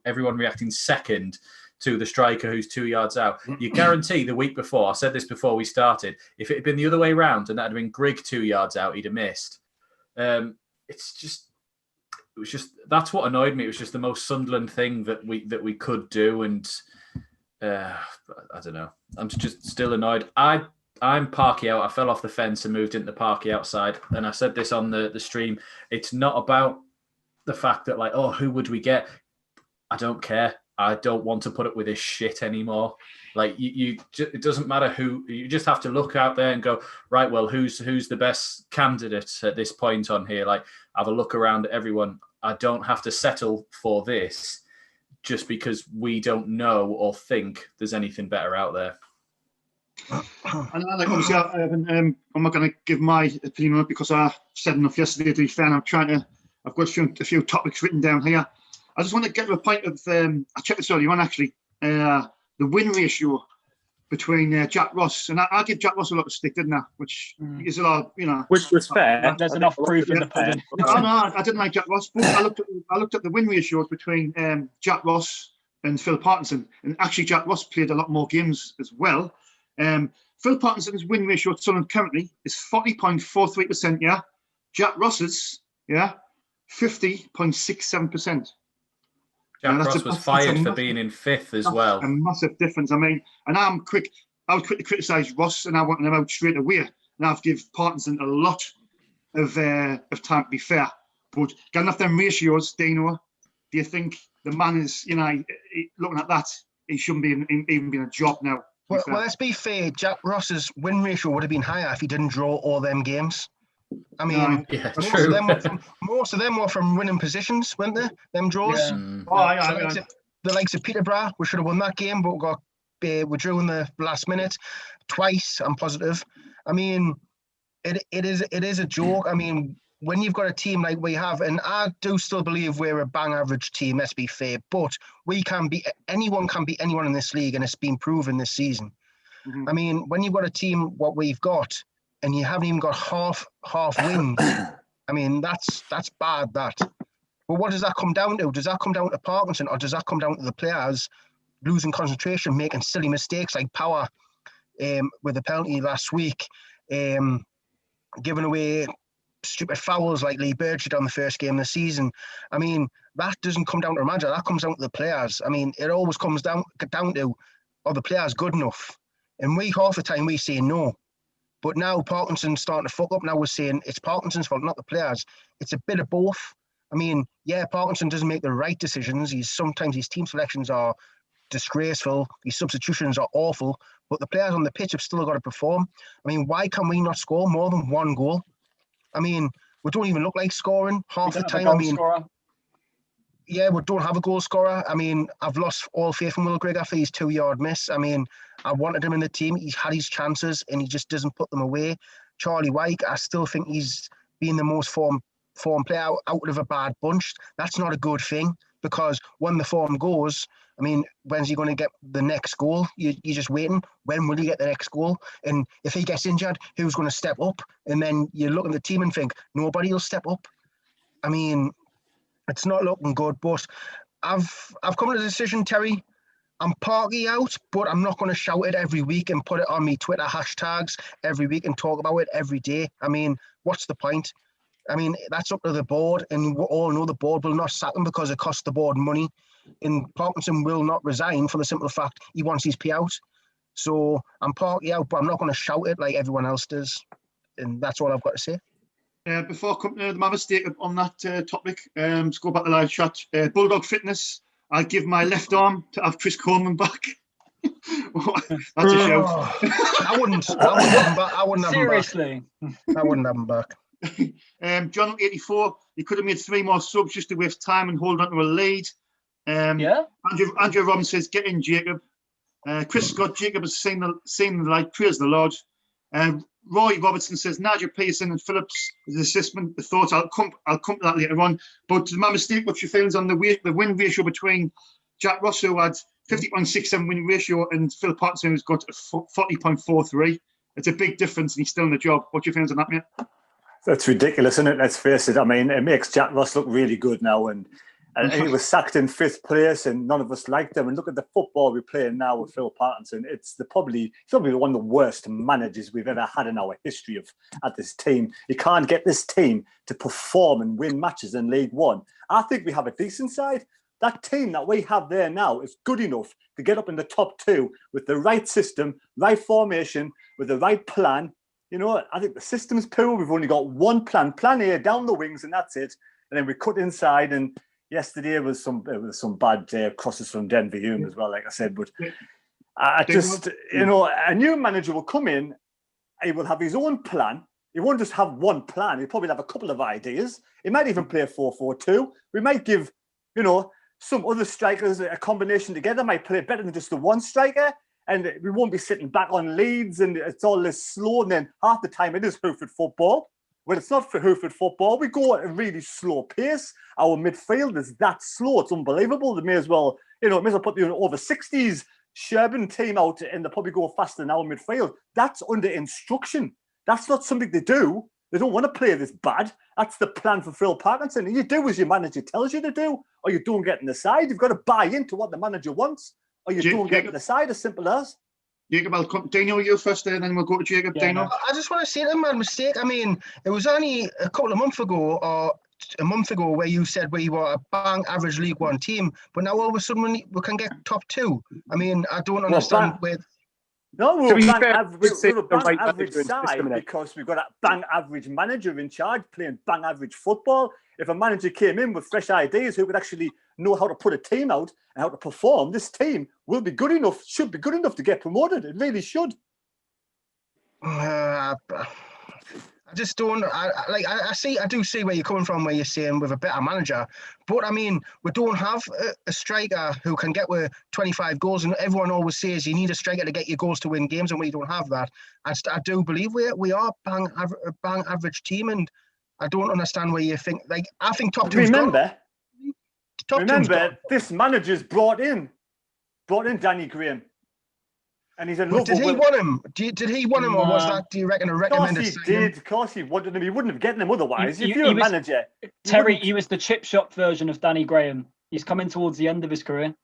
everyone reacting second to the striker who's 2 yards out. You guarantee the week before, I said this before we started, if it had been the other way round and that had been Grigg 2 yards out, he'd have missed. It was just that's what annoyed me. It was just the most Sunderland thing that we could do, and I don't know. I'm just still annoyed. I'm Parky out. I fell off the fence and moved into the Parky outside, and I said this on the stream. It's not about the fact that like, oh, who would we get? I don't care. I don't want to put up with this shit anymore. Like it doesn't matter who. You just have to look out there and go, right, well, who's the best candidate at this point on here? Like, have a look around at everyone. I don't have to settle for this just because we don't know or think there's anything better out there. And like obviously, I'm not going to give my opinion on it because I said enough yesterday. To be fair, I've got a few topics written down here. I just want to get to a point of I checked this earlier on actually. The win ratio between Jack Ross and I give Jack Ross a lot of stick, didn't I? Which is a lot, Which was fair. There's enough proof in the pudding. No, I didn't like Jack Ross. But I looked at the win ratios between Jack Ross and Phil Parkinson, and actually Jack Ross played a lot more games as well. Phil Parkinson's win ratio at Sunderland currently is 40.43%. Yeah, Jack Ross's 50.67%. Jack Ross was fired for being in fifth as well. A massive difference. I mean, and I was quick to criticise Ross, and I wanted him out straight away. And I've given Parkinson a lot of time to be fair. But getting off them ratios, Dino, do you think the man is, looking at that, he shouldn't be even be in a job now? Well, let's be fair. Jack Ross's win ratio would have been higher if he didn't draw all them games. I mean, most of them were from winning positions, weren't they? Them draws. Yeah. The likes of Peterborough, we should have won that game, but we drew in the last minute twice. I'm positive. I mean, it is a joke. I mean, when you've got a team like we have, and I do still believe we're a bang average team. Let's be fair, but anyone can beat anyone in this league, and it's been proven this season. Mm-hmm. I mean, when you've got a team what we've got, and you haven't even got half wins. I mean, that's bad, that. But what does that come down to? Does that come down to Parkinson, or does that come down to the players losing concentration, making silly mistakes like Power with the penalty last week, giving away stupid fouls like Lee Burge did on the first game of the season? I mean, that doesn't come down to a manager. That comes down to the players. I mean, it always comes down to, are the players good enough? And half the time we say no. But now Parkinson's starting to fuck up. Now we're saying it's Parkinson's fault, not the players. It's a bit of both. I mean, yeah, Parkinson doesn't make the right decisions. Sometimes his team selections are disgraceful. His substitutions are awful. But the players on the pitch have still got to perform. I mean, why can we not score more than one goal? I mean, we don't even look like scoring half the time. Yeah, we don't have a goal scorer. I mean, I've lost all faith in Will Grigg after his 2-yard miss. I mean, I wanted him in the team. He's had his chances and he just doesn't put them away. Charlie Wyke, I still think he's been the most form player out of a bad bunch. That's not a good thing, because when the form goes, I mean, when's he going to get the next goal? You're just waiting. When will he get the next goal? And if he gets injured, who's going to step up? And then you look at the team and think, nobody will step up. I mean, it's not looking good, but I've come to the decision, Terry. I'm Parky out, but I'm not going to shout it every week and put it on me Twitter hashtags every week and talk about it every day. I mean, what's the point? I mean, that's up to the board, and we all know the board will not sack him because it costs the board money. And Parkinson will not resign for the simple fact he wants his payout. So I'm Parky out, but I'm not going to shout it like everyone else does. And that's all I've got to say. Before I come to my mistake on that topic, let's go back to the live chat. Bulldog Fitness, I'll give my left arm to have Chris Coleman back. That's a shout. I wouldn't have him back. Seriously? I wouldn't have him back. John 84, he could have made 3 more subs just to waste time and hold on to a lead. Yeah. Andrew Robbins says, get in, Jacob. Chris Scott, Jacob has seen the light, praise the Lord. Roy Robertson says, Nigel Pearson and Phillips as assessment. The thoughts, I'll come to that later on. But my mistake, what's your feelings on the win ratio between Jack Ross, who had 50.67 win ratio, and Phil Parkinson, who's got 40.43? It's a big difference, and he's still in the job. What's your feelings on that, mate? That's ridiculous, isn't it? Let's face it. I mean, it makes Jack Ross look really good now, and he was sacked in 5th place, and none of us liked him. And look at the football we're playing now with Phil Parkinson. It's probably one of the worst managers we've ever had in our history at this team. You can't get this team to perform and win matches in League One. I think we have a decent side. That team that we have there now is good enough to get up in the top 2 with the right system, right formation, with the right plan. You know, I think the system's poor. We've only got one plan A down the wings, and that's it. And then we cut inside. And yesterday was some bad crosses from Denver Hume as well, like I said. But I just, you know, a new manager will come in. He will have his own plan. He won't just have one plan. He'll probably have a couple of ideas. He might even play a 4-4-2. We might give, you know, some other strikers a combination together. Might play better than just the one striker. And we won't be sitting back on leads and it's all this slow. And then half the time it is Hooford football. When it's not for Hooford football, we go at a really slow pace. Our midfield is that slow. It's unbelievable. They may as well put the over 60s Sherburn team out and they'll probably go faster than our midfield. That's under instruction. That's not something they do. They don't want to play this bad. That's the plan for Phil Parkinson. And you do as your manager tells you to do, or you don't get in the side. You've got to buy into what the manager wants. Or you don't get to the side, as simple as. Jacob, I'll come. Dino, you first, and then we'll go to Jacob. Yeah, Dino. I just want to say that my mistake. I mean, it was only a couple of months ago, or a month ago, where you said we were a bang average League One team, but now all of a sudden we can get top 2. I mean, I don't understand where. No, we're a bang average side because we've got a bang average manager in charge playing bang average football. If a manager came in with fresh ideas who could actually know how to put a team out and how to perform, this team will be good enough, should be good enough to get promoted. It really should. I just don't. I do see where you're coming from, where you're saying with a better manager, but I mean, we don't have a striker who can get with 25 goals, and everyone always says you need a striker to get your goals to win games, and we don't have that. I do believe we are a bang average team, and I don't understand where you think. Like, I think top 2. Remember, this manager's brought in Danny Graham. And he's in love. Did he want him? Did he want him, or was that, do you reckon, a recommended? Of course he wanted him. He wouldn't have gotten him otherwise. If you're a manager. Terry, he was the chip shop version of Danny Graham. He's coming towards the end of his career.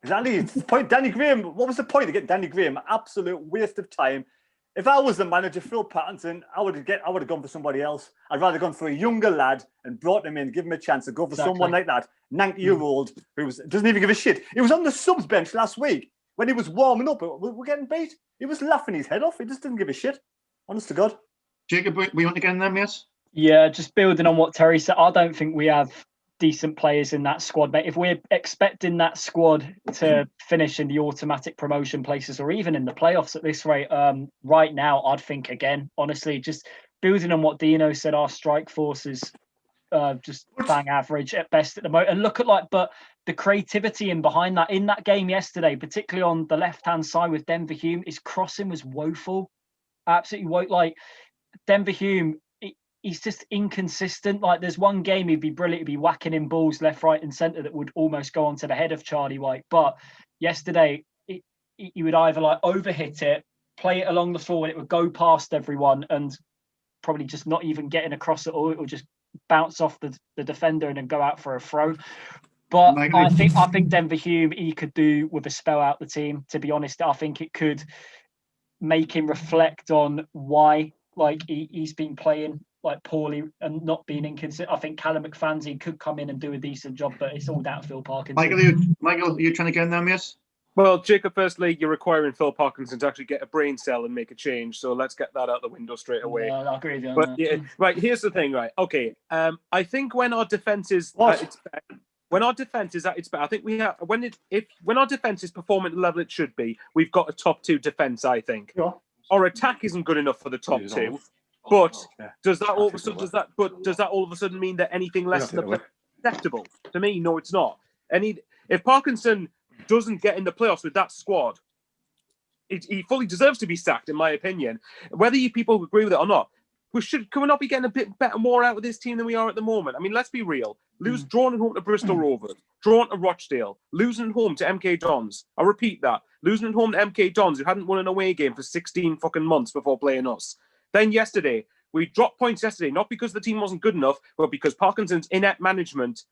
Exactly. The point, Danny Graham, what was the point of getting Danny Graham? Absolute waste of time. If I was the manager, Phil Patterson, I would have gone for somebody else. I'd rather gone for a younger lad and brought him in, give him a chance to go for someone like that, 90-year-old who doesn't even give a shit. He was on the subs bench last week. When he was warming up, we're getting beat. He was laughing his head off. He just didn't give a shit. Honest to God. Jacob, we want to get in there, mate? Yeah, just building on what Terry said, I don't think we have decent players in that squad, mate. If we're expecting that squad to finish in the automatic promotion places or even in the playoffs at this rate, right now, I'd think again, honestly, just building on what Dino said, our strike force is just bang average at best at the moment. And look at but the creativity in behind that in that game yesterday, particularly on the left-hand side with Denver Hume, his crossing was woeful, absolutely woeful. Like Denver Hume, he's just inconsistent. Like there's one game he'd be brilliant, he'd be whacking in balls left, right, and centre that would almost go onto the head of Charlie White. But yesterday, he would either overhit it, play it along the floor, and it would go past everyone, and probably just not even getting across it, or it would just bounce off the defender and then go out for a throw. But I think Denver Hume, he could do with a spell out the team. To be honest, I think it could make him reflect on why he's been playing poorly and not being inconsistent. I think Callum McFadzean could come in and do a decent job, but it's all down to Phil Parkinson. Michael, are you trying to get in there, miss? Well, Jacob, firstly, you're requiring Phil Parkinson to actually get a brain cell and make a change. So let's get that out the window straight away. Yeah, I agree with you on but that. yeah, right, here's the thing, right? Okay, I think when our defense is at its best, I think we have when our defense is performing at the level it should be, we've got a top 2 defense. I think our attack isn't good enough for the top 2. But does that all of a sudden mean that anything less than the play is acceptable? To me, no, it's not. If Parkinson doesn't get in the playoffs with that squad, he fully deserves to be sacked, in my opinion. Whether you people agree with it or not, can we not be getting a bit more out of this team than we are at the moment? I mean, let's be real. Drawn at home to Bristol Rovers, drawn to Rochdale, losing at home to MK Dons. I repeat that. Losing at home to MK Dons, who hadn't won an away game for 16 fucking months before playing us. Then yesterday, we dropped points yesterday, not because the team wasn't good enough, but because Parkinson's inept management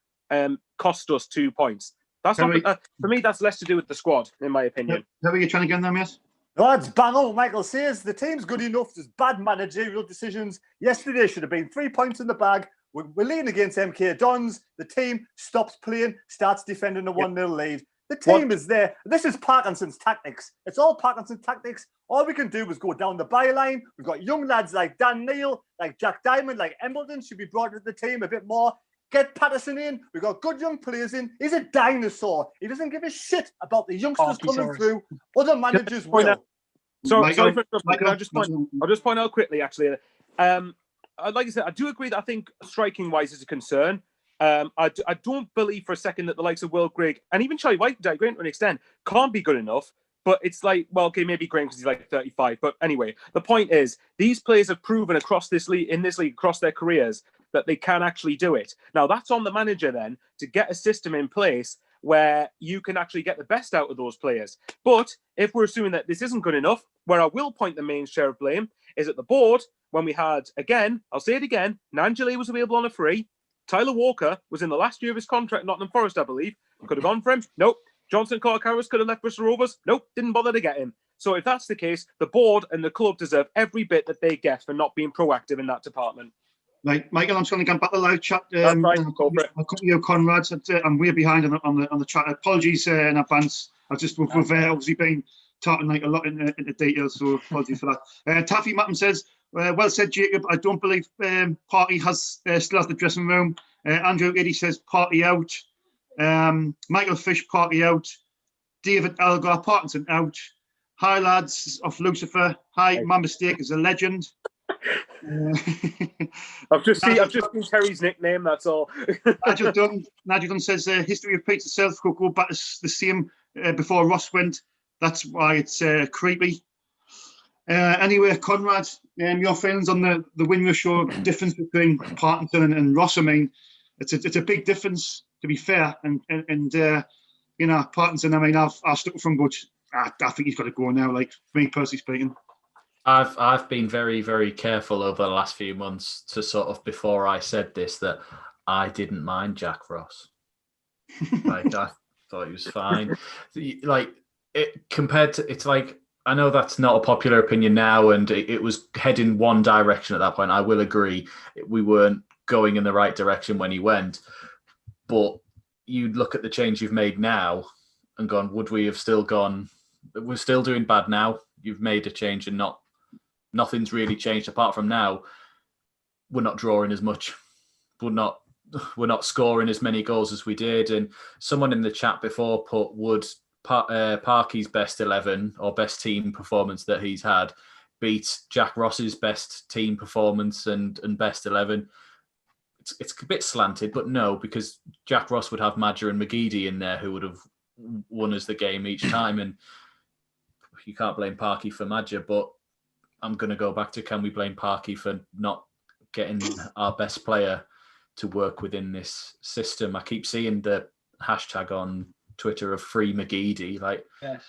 cost us 2 points. That's not, for me, that's less to do with the squad, in my opinion. How are you trying to get in there, miss? No, that's bang on. Michael says the team's good enough. There's bad managerial decisions. Yesterday should have been 3 points in the bag. We're leading against MK Dons. The team stops playing, starts defending a 1-0 lead. The team is there. This is Parkinson's tactics. It's all Parkinson's tactics. All we can do is go down the byline. We've got young lads like Dan Neil, like Jack Diamond, like Embleton should be brought into the team a bit more. Get Patterson in. We've got good young players in. He's a dinosaur. He doesn't give a shit about the youngsters coming through. Other managers will. Sorry for interrupting. I'll just point out quickly, actually. Like I said, I do agree that I think striking-wise is a concern. I don't believe for a second that the likes of Will Grigg and even Charlie White, to an extent, can't be good enough. But it's like, well, okay, maybe Graham because he's 35. But anyway, the point is, these players have proven across this league, across their careers, that they can actually do it. Now, that's on the manager then to get a system in place where you can actually get the best out of those players. But if we're assuming that this isn't good enough, where I will point the main share of blame is at the board when we had, again, I'll say it again, Nanjali was available on a free. Tyler Walker was in the last year of his contract at Nottingham Forest, I believe. Could have gone for him. Nope. Johnson Carcaris could have left Bristol Rovers. Nope. Didn't bother to get him. So if that's the case, the board and the club deserve every bit that they get for not being proactive in that department. Right, Michael, I'm just going to get back to the live chat. That's right, go for it. I'll come to you, Conrad. I'm way behind on the chat. Apologies in advance. We've obviously been talking a lot into detail, so apologies for that. Taffy Matten says, well said, Jacob. I don't believe Party still has the dressing room. Andrew Eddy says, Party out. Michael Fish, Party out. David Elgar, Parkinson out. Hi, lads of Lucifer. Hi, my mistake is a legend. I've just seen Terry's nickname, that's all. Nigel Dunn says history repeats itself. Could go back to the same before Ross went. That's why it's creepy. Anyway, Conrad, your feelings on the win ratio difference between Parkinson and Ross? I mean, it's a big difference, to be fair. And you know, Parkinson, I mean, I've stuck from, but I think he's got to go now. Like, me personally speaking. I've been very, very careful over the last few months to sort of, before I said this, that I didn't mind Jack Ross. Like, I thought he was fine. Like, it's like, I know that's not a popular opinion now, and it was heading one direction at that point. I will agree. We weren't going in the right direction when he went. But you look at the change you've made now and gone, would we have still gone, we're still doing bad now. You've made a change and nothing's really changed apart from now. We're not drawing as much. We're not scoring as many goals as we did. And someone in the chat before put, would Parky's best 11 or best team performance that he's had beat Jack Ross's best team performance and best 11. It's a bit slanted, but no, because Jack Ross would have Madger and McGeady in there who would have won us the game each time, and you can't blame Parky for Madger, but I'm going to go back to, can we blame Parky for not getting our best player to work within this system? I keep seeing the hashtag on Twitter of free McGeady. Like, yes.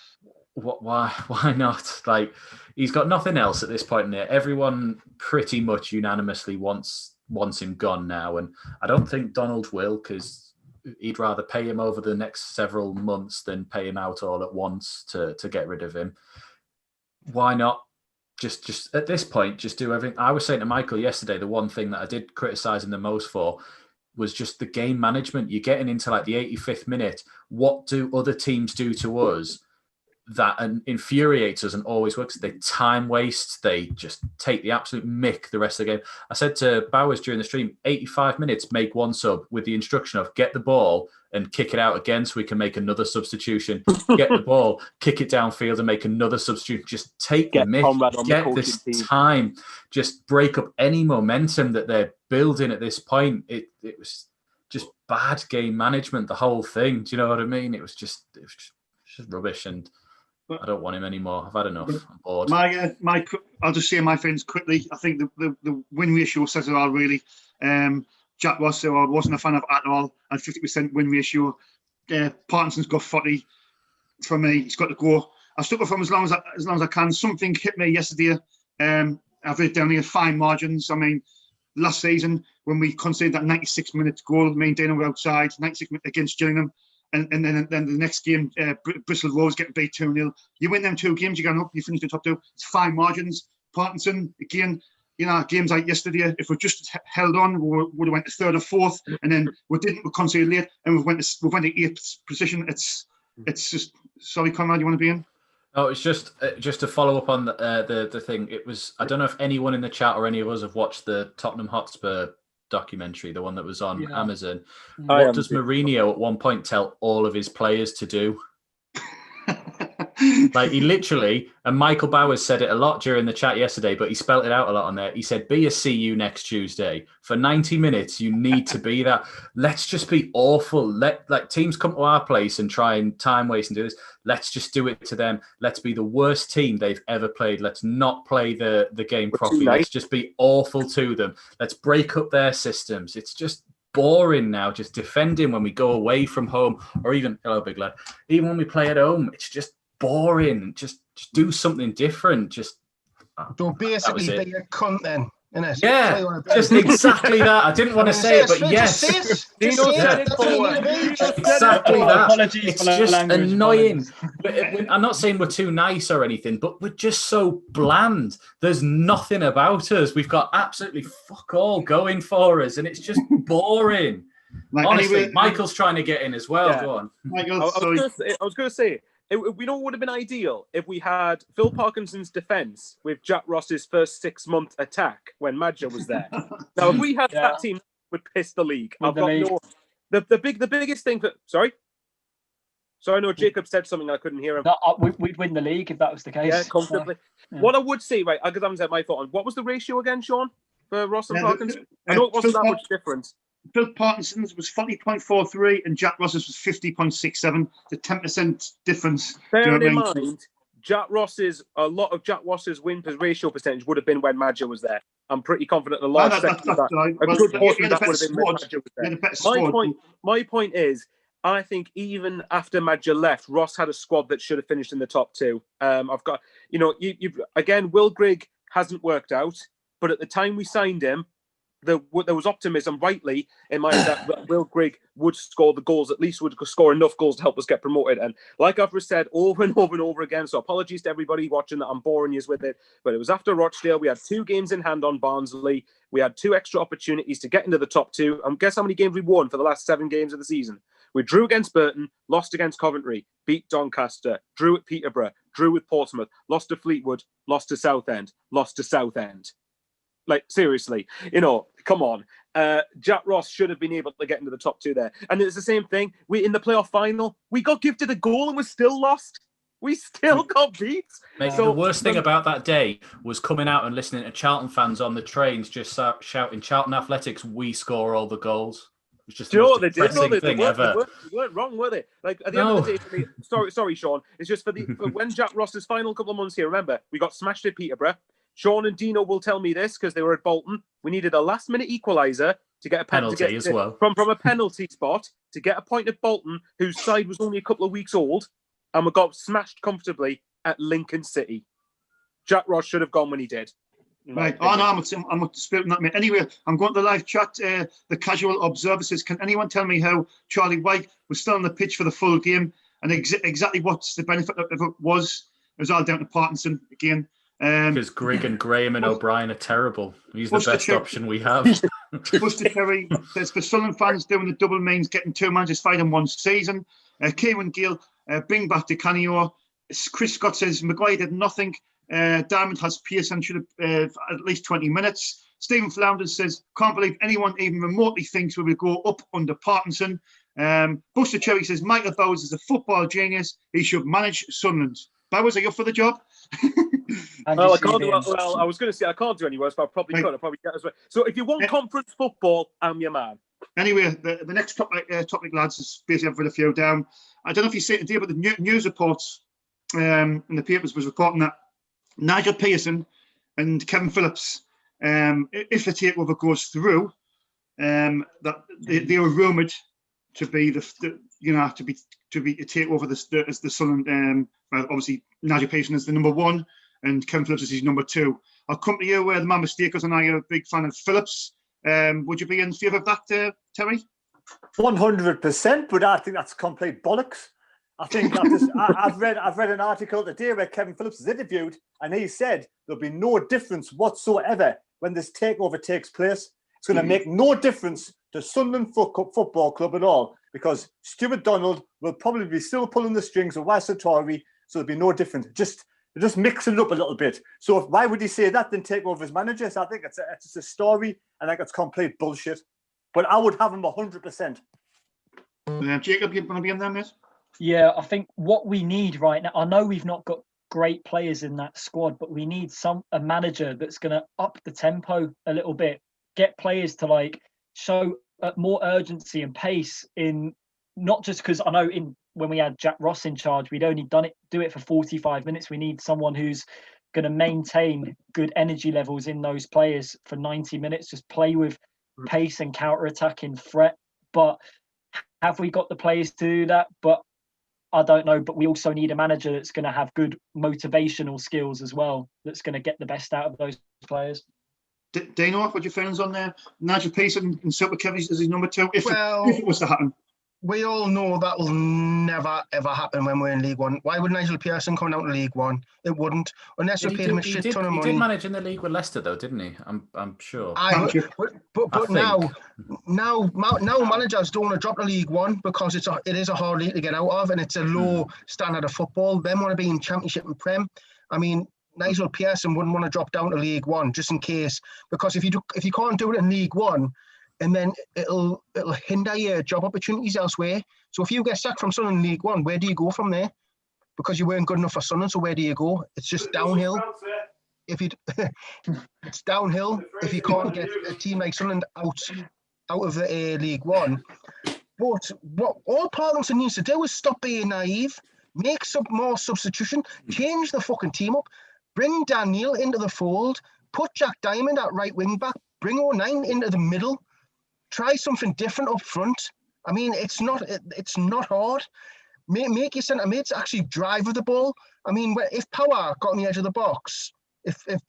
Why not? Like, he's got nothing else at this point in it. Everyone pretty much unanimously wants him gone now, and I don't think Donald will, because he'd rather pay him over the next several months than pay him out all at once to get rid of him. Why not just at this point, just do everything? I was saying to Michael yesterday, the one thing that I did criticise him the most for was just the game management. You're getting into like the 85th minute. What do other teams do to us that infuriates us and always works? They time waste. They just take the absolute mick the rest of the game. I said to Bowers during the stream, 85 minutes, make one sub with the instruction of get the ball and kick it out again so we can make another substitution. Get the ball, kick it downfield and make another substitution. Just take the mick, get this time. Just break up any momentum that they're building at this point. It was just bad game management, the whole thing. Do you know what I mean? It was just rubbish, and I don't want him anymore. I've had enough. I'm bored. I'll just say my friends quickly. I think the win ratio says it all, really. Jack Ross, who I wasn't a fan of at all, and 50% win ratio. Parkinson's got 40 from me. He's got to go. I've stuck with him as long as I can. Something hit me yesterday. I've written down here fine margins. I mean, last season when we conceded that 96 minutes goal, Dana were outside, 96 minutes against Gillingham. And then the next game, Bristol Rovers getting beat 2-0. You win them 2 games, you go up, you finish the top 2. It's fine margins. Parkinson, again, games like yesterday, if we just held on, we would have went to 3rd or 4th, and then we conceded late, and we went to 8th position. It's just, sorry, Conrad, you want to be in? Oh, it's just to follow up on the thing. It was, I don't know if anyone in the chat or any of us have watched the Tottenham Hotspur documentary, the one that was on Amazon. What does Mourinho at one point tell all of his players to do? Like, he literally, and Michael Bowers said it a lot during the chat yesterday, but he spelt it out a lot on there. He said, be a see you next Tuesday. For 90 minutes, you need to be that. Let's just be awful. Let teams come to our place and try and time waste and do this. Let's just do it to them. Let's be the worst team they've ever played. Let's not play the game properly. Let's just be awful to them. Let's break up their systems. It's just boring now, just defending when we go away from home, or even, hello, big lad, even when we play at home, it's just boring. Just do something different. Just don't basically be a cunt then. Innit? Yeah, just exactly that. I didn't want to say it, but yes. Exactly that. Apologies, it's just annoying. I'm not saying we're too nice or anything, but we're just so bland. There's nothing about us. We've got absolutely fuck all going for us, and it's just boring. Honestly, anyway, Michael's trying to get in as well. Yeah. Go on. Michael, I was going to say, we know it would have been ideal if we had Phil Parkinson's defence with Jack Ross's first 6-month attack when Madger was there. Now, if we had that team, would piss the league. The biggest thing for sorry, no, Jacob said something I couldn't hear him. No, we'd win the league if that was the case. Yeah, comfortably. Yeah. What I would say, right, because I haven't said my thought on what was the ratio again, Sean, for Ross and Parkinson? I know it wasn't that much difference. Phil Parkinson's was 40.43 and Jack Ross's was 50.67. The 10% difference. Bearing in mind, a lot of Jack Ross's win ratio percentage would have been when Madger was there. I'm pretty confident a large section of that. A good portion of that would have been when Madger was there. My point is, I think even after Madger left, Ross had a squad that should have finished in the top 2. I've got, again, Will Grigg hasn't worked out, but at the time we signed him, there was optimism, rightly, in mind that Will Grigg would score the goals, at least would score enough goals to help us get promoted. And like I've said over and over and over again, so apologies to everybody watching that I'm boring you with it, but it was after Rochdale. We had 2 games in hand on Barnsley. We had 2 extra opportunities to get into the top 2. And guess how many games we won for the last 7 games of the season? We drew against Burton, lost against Coventry, beat Doncaster, drew at Peterborough, drew with Portsmouth, lost to Fleetwood, lost to Southend, lost to Southend. Like, seriously, come on. Jack Ross should have been able to get into the top 2 there. And it's the same thing. In the playoff final, we got gifted a goal and we're still lost. We still got beat. Mate, the worst thing about that day was coming out and listening to Charlton fans on the trains just shouting, "Charlton Athletics, we score all the goals." It was just the most depressing thing ever. They weren't wrong, were they? Like at the end of the day, for me, sorry, Sean. It's just for when Jack Ross's final couple of months here. Remember, we got smashed at Peterborough. Sean and Dino will tell me this because they were at Bolton. We needed a last-minute equaliser to get a penalty as well from a penalty spot to get a point at Bolton, whose side was only a couple of weeks old, and we got smashed comfortably at Lincoln City. Jack Ross should have gone when he did. Right. Oh, no, I'm disputing that, mate. Anyway, I'm going to the live chat. The casual observer says, can anyone tell me how Charlie White was still on the pitch for the full game and exactly what's the benefit of it was? It was all down to Parkinson again. Because Grigg and Graham and O'Brien are terrible. He's the best option we have. Buster Terry says, for Sunderland fans doing the double means getting 2 managers fired in one season. Kieran Gill, bring back to Canio. Chris Scott says, Maguire did nothing. Diamond has Pearson should have at least 20 minutes. Stephen Flounders says, can't believe anyone even remotely thinks we will go up under Parkinson. Buster Cherry says, Michael Bowers is a football genius. He should manage Sunderland. Bowers, are you up for the job? Well, I can't do well. I was going to say I can't do any worse, but I probably could. I probably get as well. So if you want conference football, I'm your man. Anyway, the next topic, lads, is basically I've read a few down. I don't know if you see it today, but the news reports in the papers was reporting that Nigel Pearson and Kevin Phillips, if the takeover goes through, that they were rumoured to be to be a takeover as the Sunderland. Obviously, Nigel Pearson is the number one, and Kevin Phillips is his number two. I'll come to you where the man mistakers, and I am a big fan of Phillips. Would you be in favour of that, Terry? 100%, but I think that's complete bollocks. I think I've read an article today where Kevin Phillips is interviewed, and he said there'll be no difference whatsoever when this takeover takes place. It's going to make no difference to Sunderland Football Club at all, because Stuart Donald will probably be still pulling the strings of Wes Satori, so there'll be no difference. Just mix it up a little bit. So why would he say that then take over as manager? So I think it's a story, and I think it's complete bullshit. But I would have him 100%. Jacob, you want to be in there, mate? Yeah, I think what we need right now, I know we've not got great players in that squad, but we need a manager that's going to up the tempo a little bit, get players to show more urgency and pace in, not just because I know when we had Jack Ross in charge, we'd only do it for 45 minutes. We need someone who's going to maintain good energy levels in those players for 90 minutes, just play with pace and counter-attacking threat. But have we got the players to do that? But I don't know. But we also need a manager that's going to have good motivational skills as well, that's going to get the best out of those players. Dano, what are your feelings on there? Nigel Pearson and Super Kevin is his number two, if it was to happen. We all know that will never, ever happen when we're in League One. Why would Nigel Pearson come down to League One? It wouldn't. Unless we paid him a shit ton of money. He did manage in the league with Leicester, though, didn't he? I'm sure. But now managers don't want to drop to League One because it is a hard league to get out of, and it's a low standard of football. They want to be in Championship and Prem. I mean, Nigel Pearson wouldn't want to drop down to League One just in case, because if you can't do it in League One, and then it'll hinder your job opportunities elsewhere. So if you get sacked from Sunderland in League One, where do you go from there? Because you weren't good enough for Sunderland, so where do you go? It's just downhill. It's downhill if you can't get a team like Sunderland out of the League One. But what all Parkinson needs to do is stop being naive, make some more substitution, change the fucking team up, bring Daniel into the fold, put Jack Diamond at right wing back, bring O'Nien into the middle. Try something different up front. I mean, it's not hard. Make your centre mids actually drive with the ball. I mean, if Power got on the edge of the box, if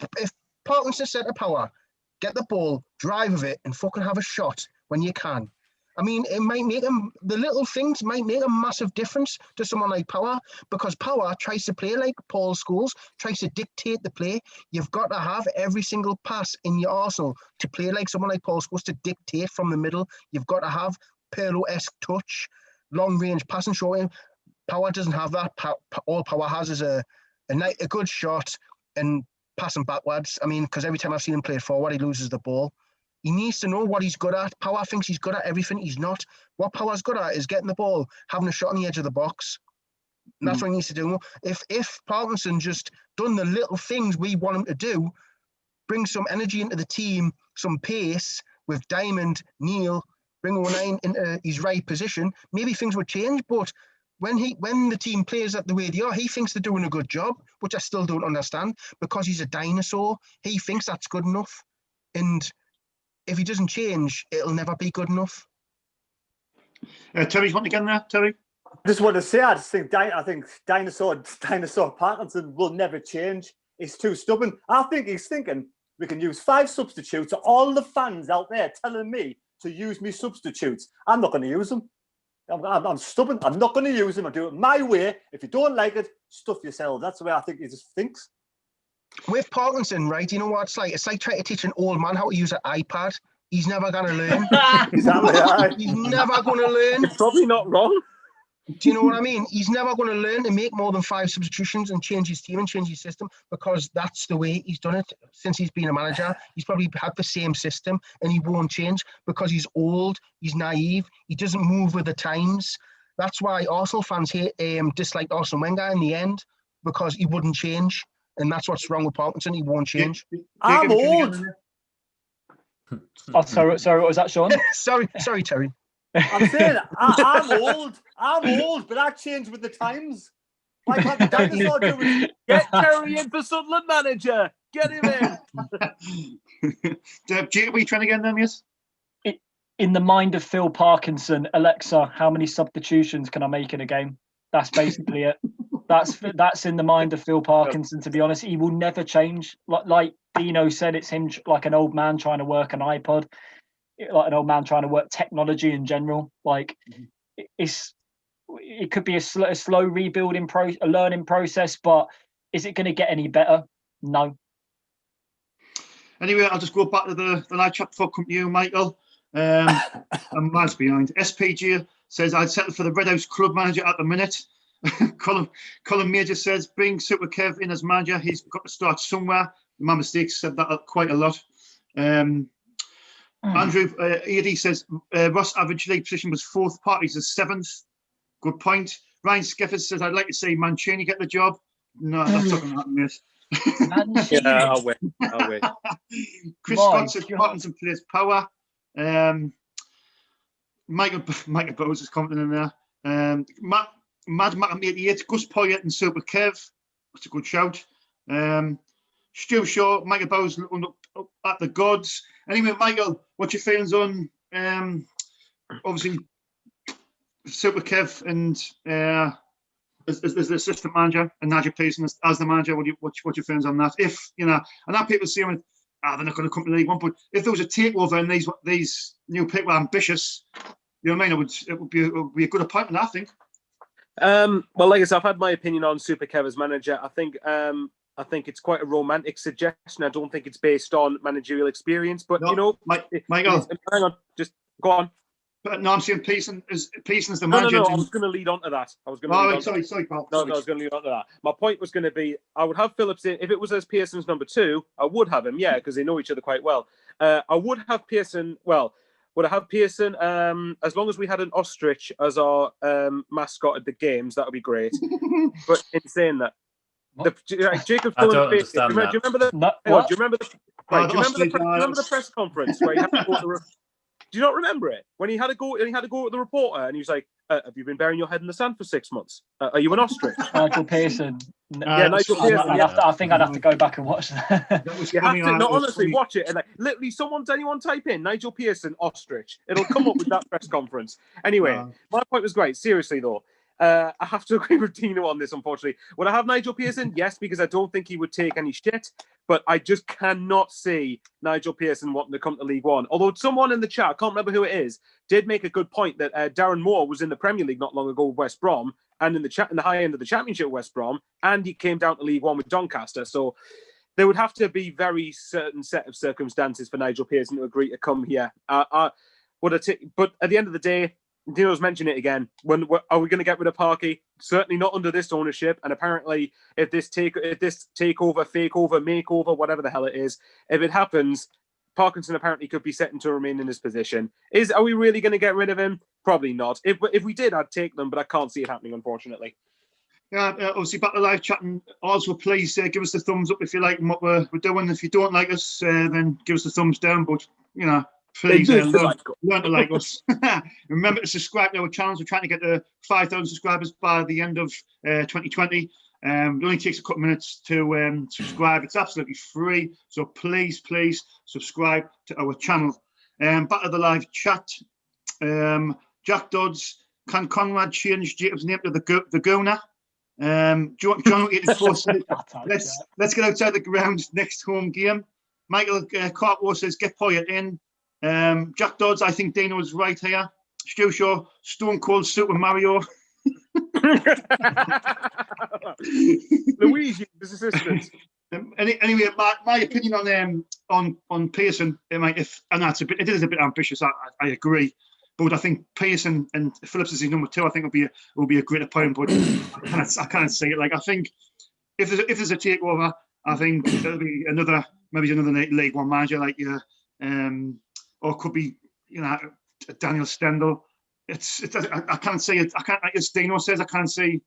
Parkinson said to Power, get the ball, drive with it, and fucking have a shot when you can. I mean, it might make the little things might make a massive difference to someone like Power, because Power tries to play like Paul Scholes, tries to dictate the play. You've got to have every single pass in your arsenal to play like someone like Paul Scholes, to dictate from the middle. You've got to have Pirlo-esque touch, long-range passing short. Power doesn't have that. All Power has is a good shot and passing backwards. I mean, because every time I've seen him play forward, he loses the ball. He needs to know what he's good at. Power thinks he's good at everything. He's not. What Power's good at is getting the ball, having a shot on the edge of the box. That's what he needs to do. If Parkinson just done the little things we want him to do, bring some energy into the team, some pace with Diamond, Neil, bring O'Nien into his right position, maybe things would change. But when the team plays that the way they are, he thinks they're doing a good job, which I still don't understand, because he's a dinosaur. He thinks that's good enough. And if he doesn't change, it'll never be good enough. Terry's wanting again there, Terry? I just want to say, I think Dinosaur Parkinson will never change. He's too stubborn. I think he's thinking we can use 5 substitutes. All the fans out there telling me to use me substitutes. I'm not going to use them. I'm stubborn. I'm not going to use them. I'll do it my way. If you don't like it, stuff yourself. That's the way I think he just thinks. With Parkinson, right, you know what it's like? It's like trying to teach an old man how to use an iPad. He's never going to learn. Exactly. He's never going to learn. You're probably not wrong. Do you know what I mean? He's never going to learn to make more than 5 substitutions and change his team and change his system, because that's the way he's done it since he's been a manager. He's probably had the same system and he won't change because he's old, he's naive, he doesn't move with the times. That's why Arsenal fans disliked Arsene Wenger in the end, because he wouldn't change. And that's what's wrong with Parkinson. He won't change. I'm old. Oh, sorry, what was that, Sean? sorry, Terry. I'm saying I'm old, but I change with the times. Why can't the dinosaur do it? Get Terry in for Sunderland manager. Get him in. Jake, what are you trying to get in there, yes? In the mind of Phil Parkinson, Alexa, how many substitutions can I make in a game? That's basically it. That's in the mind of Phil Parkinson, to be honest. He will never change. Like Dino said, it's him like an old man trying to work an iPod. Like an old man trying to work technology in general. Like it could be a slow rebuilding a learning process, but is it going to get any better? No. Anyway, I'll just go back to the live chat before I come to you, Michael. I'm miles behind. SPG says I'd settle for the Red House club manager at the minute. Colin Major says bring Super Kev in as manager. He's got to start somewhere. My mistakes said that quite a lot. Andrew Eady says Ross' average league position was 4th, Partey's is 7th. Good point. Ryan Skeffers says I'd like to see Mancini get the job. No, that's not going to happen, mate. Yeah, I'll wait. Chris Scott says Parkinson plays power. Michael Bowes is commenting in there. Mad Macam 88, Gus Poyet and Super Kev. That's a good shout. Stu Shaw, Michael Bowes looking up at the gods. Anyway, Michael, what's your feelings on obviously Super Kev and as the assistant manager and Nigel Pearson as the manager? What's your feelings on that? If you know, and that people saying they're not going to come to League One, but if there was a takeover and these new people are ambitious, you know what I mean? It would be a good appointment, I think. Well, like I said, I've had my opinion on Super Kev as manager. I think it's quite a romantic suggestion. I don't think it's based on managerial experience. But no, you know, Michael, hang on, just go on. But no, I'm saying Pearson is the manager. No, I was going to lead on to that. Sorry, Paul. No, I was going to lead on to that. My point was going to be, I would have Phillips in. If it was as Pearson's number 2, I would have him, yeah, because they know each other quite well. I would have Pearson, would I have Pearson? As long as we had an ostrich as our mascot at the games, that would be great. But in saying that, Jacob, I don't understand that. Do you remember the press conference where he had to go to do you not remember it? When he had to go to the reporter and he was like, have you been burying your head in the sand for 6 months? Are you an ostrich? Nigel Pearson. Nigel Pearson. I think I'd have to go back and watch that. You have to, no, honestly, watch it. And literally, anyone type in Nigel Pearson, ostrich. It'll come up with that press conference. Anyway, my point was great. Seriously, though. I have to agree with Dino on this, unfortunately. Would I have Nigel Pearson? Yes, because I don't think he would take any shit. But I just cannot see Nigel Pearson wanting to come to League One. Although someone in the chat, I can't remember who it is, did make a good point that Darren Moore was in the Premier League not long ago with West Brom and in the high end of the Championship with West Brom, and he came down to League One with Doncaster. So there would have to be very certain set of circumstances for Nigel Pearson to agree to come here. But at the end of the day, Dino's mentioned it again. Are we going to get rid of Parky? Certainly not under this ownership. And apparently, if this takeover, fakeover, makeover, whatever the hell it is, if it happens, Parkinson apparently could be set to remain in his position. Are we really going to get rid of him? Probably not. If we did, I'd take them, but I can't see it happening, unfortunately. Obviously back to live chatting. Also, please give us the thumbs up if you like what we're doing. If you don't like us, then give us the thumbs down. But please learn to like us. Remember to subscribe to our channels. We're trying to get to 5,000 subscribers by the end of 2020. It only takes a couple of minutes to subscribe. It's absolutely free. So please subscribe to our channel. Back to the live chat. Jack Dodds, can Conrad change Jacob's name to the Gooner? John, let's get outside the ground next home game. Michael Carpo says get Poyet in. Jack Dodds, I think Dino's right here. Stu Shaw, Stone Cold Super Mario. Luigi, his assistant. Anyway, my opinion on Pearson, it is a bit ambitious. I agree. But I think Pearson and Phillips is his number 2. I think will be a great opponent. But I can't see it. Like, I think if there's a takeover, I think it'll be another League One manager like or it could be Daniel Stendel. I can't see it. I can't, like as Dino says, I can't see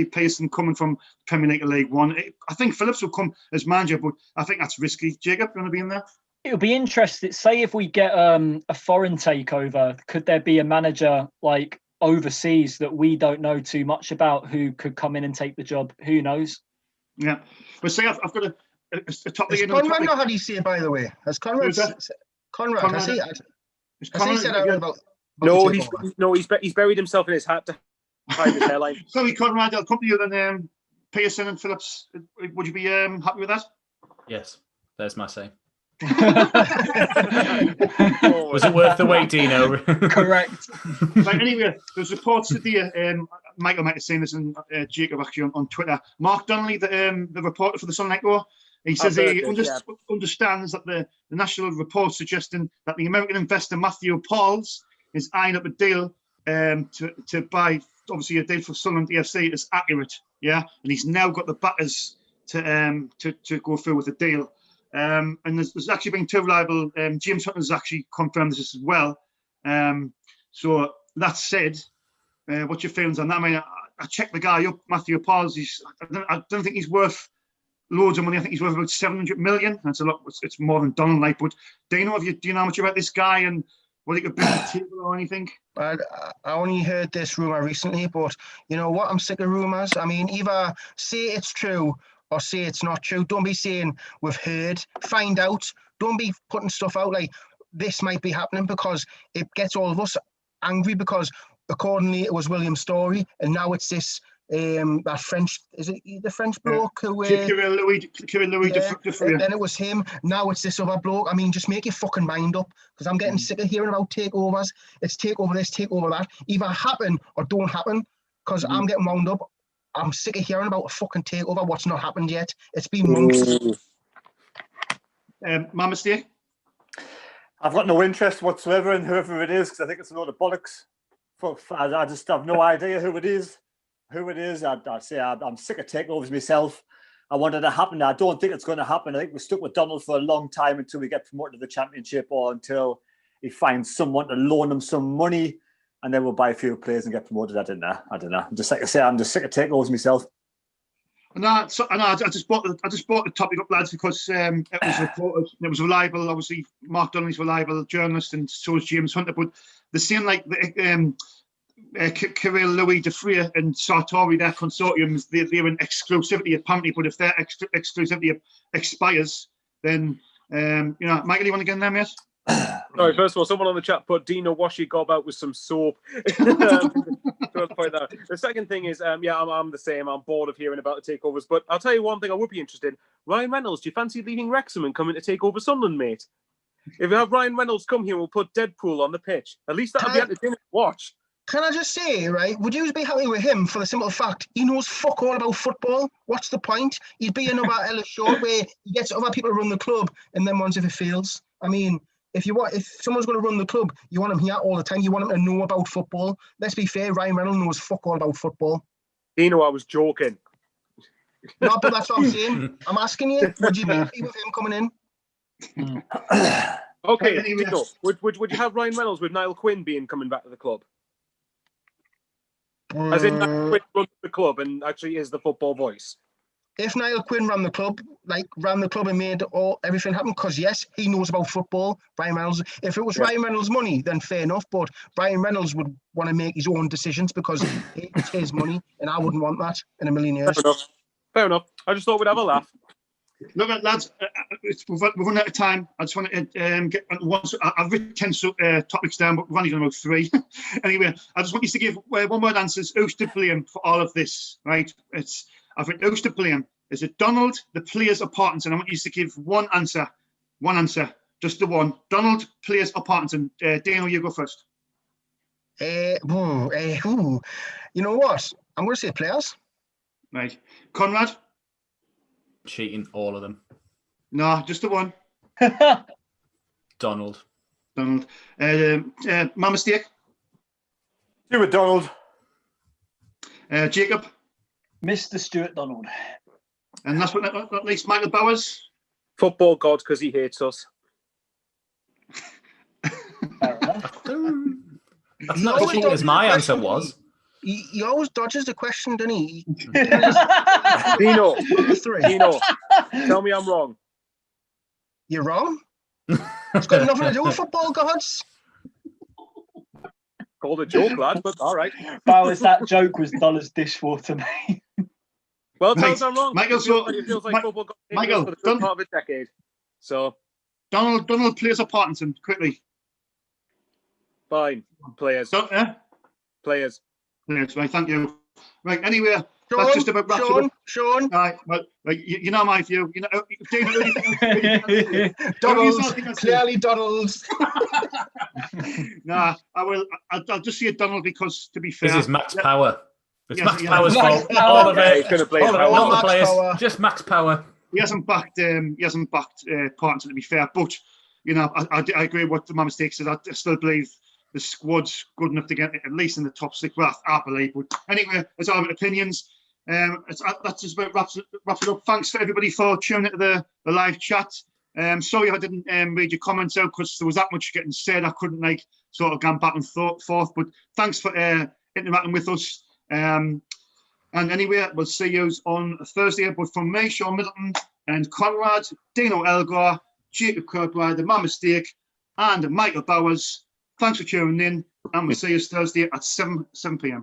Pearson coming from Premier League to League One. I think Phillips will come as manager, but I think that's risky. Jacob, going to be in there? It'll be interesting. Say if we get a foreign takeover, could there be a manager like overseas that we don't know too much about who could come in and take the job? Who knows? Yeah. But say I've got a topic. Has Conrad know how do you say it, by the way? Has Conrad has he said out about No, he's buried himself in his hat to hide his hairline. Sorry, Conrad, I'll come to you then. Pearson and Phillips, would you be happy with that? Yes, there's my say. Was it worth the wait, Dino? Correct. Right, anyway, there's reports today. Michael might have seen this, and Jacob actually on Twitter. Mark Donnelly, the reporter for the Sunlight Law, he says he understands that the national report suggesting that the American investor Matthew Pauls is eyeing up a deal to buy, obviously a deal for Sunderland FC is accurate. Yeah, and he's now got the batters to go through with the deal. And there's actually been 2 reliable. James Hutton has actually confirmed this as well. So that said, what's your feelings on that? I mean, I checked the guy up, Matthew Pauls. I don't think he's worth loads of money. I think he's worth about 700 million. That's a lot. It's more than Donald, like. But Dino, do you know how much about this guy and what he could bring to the table or anything? I only heard this rumor recently, but you know what? I'm sick of rumors. I mean, either say it's true or say it's not true. Don't be saying we've heard. Find out. Don't be putting stuff out like this might be happening, because it gets all of us angry, because accordingly it was William's story, and now it's this that French, is it the French bloke who Kirill Louis then it was him. Now it's this other bloke. I mean, just make your fucking mind up, because I'm getting sick of hearing about takeovers. It's takeover this, takeover that. Either happen or don't happen, because I'm getting wound up. I'm sick of hearing about a fucking takeover. What's not happened yet? It's been months. My mistake. I've got no interest whatsoever in whoever it is, because I think it's a load of bollocks. I just have no idea who it is. I'd say I'm sick of takeovers myself. I want it to happen. I don't think it's going to happen. I think we're stuck with Donald for a long time until we get promoted to the Championship, or until he finds someone to loan him some money, and then we'll buy a few players and get promoted. I don't know. Just like I say, I'm just sick of takeovers myself. I just brought the topic up, lads, because it was reported. It was reliable. Obviously, Mark Donnelly's a reliable journalist, and so is James Hunter. But the same like Kirill Louis Defree and Sartori, their consortiums, they're in exclusivity apparently. But if their exclusivity expires, then Michael, you want to get in there, mate? Sorry, first of all, someone on the chat put Dino Washi gob out with some soap. The second thing is, I'm the same. I'm bored of hearing about the takeovers. But I'll tell you one thing I would be interested in. Ryan Reynolds, do you fancy leaving Wrexham and coming to take over Sunderland, mate? If you have Ryan Reynolds come here, we'll put Deadpool on the pitch. At least that'll be entertaining to watch. Can I just say, right, would you be happy with him for the simple fact he knows fuck all about football? What's the point? He'd be another Ellis Short where he gets other people to run the club, and then once if it fails. I mean, if someone's going to run the club, you want him here all the time. You want him to know about football. Let's be fair, Ryan Reynolds knows fuck all about football. Dino, I was joking. No, but that's what I'm saying. I'm asking you, would you be happy with him coming in? Okay, Dino, would you have Ryan Reynolds with Niall Quinn coming back to the club? As in, Niall Quinn runs the club and actually is the football voice. If Niall Quinn ran the club and made everything happen, because yes, he knows about football, Ryan Reynolds. If it was Ryan Reynolds' money, then fair enough. But Ryan Reynolds would want to make his own decisions because it's his money, and I wouldn't want that in a million years. Fair enough. I just thought we'd have a laugh. Look, lads, we've run out of time. I just want to get once. I've written 10 topics down, but we've only done about 3. Anyway, I just want you to give one-word answers. Who's to blame for all of this? Right? I've written who's to blame. Is it Donald, the players, or Parkinson? I want you to give one answer. One answer, just the one. Donald, players, or Parkinson? Dano, you go first. You know what? I'm going to say players. Right, Conrad. Cheating, all of them. No, just the one. Donald. Donald. My mistake. Do it, Donald. Jacob. Mr. Stuart Donald. And last but not least, Michael Bowers. Football god, because he hates us. Fair enough. That's not as cheating as my answer was. He always dodges the question, doesn't he? Dino, tell me I'm wrong. You're wrong. It's got nothing to do with football gods. Called a joke, lad, but all right. Bowers, that joke was Dollar's dishwater, mate. Well, tell us I'm wrong. Michael, it feels like football gods for the first part of a decade. So, Donald, players, or Parkinson? Quickly. Fine. Players. Players. Yes, right, thank you. Right, anyway, that's just about wraps it up. Sean. Right, well, you know my view. You know, David, Donald's, clearly Donald's. Nah, I'll just say Donald because, to be fair, This is Max Power. It's Yes, Max yeah. Power's Max fault. Power. All of Yeah, it. he's going to play All of it. power. Not the Max players. Power. Just Max Power. he hasn't backed Parkinson, to be fair. But you know, I agree with what my mistake said. I still believe the squad's good enough to get at least in the top 6. Well, I believe. But anyway, it's our opinions. That's just about wraps it up. Thanks for everybody for tuning into the live chat. Sorry I didn't read your comments out because there was that much getting said. I couldn't sort of go back and forth. But thanks for interacting with us. And anyway, we'll see you on Thursday. But from me, Sean Middleton, and Conrad, Dino Elgar, Jacob Kirkbride, the My Mistake, and Michael Bowers. Thanks for tuning in, and we'll see you Thursday at 7 p.m.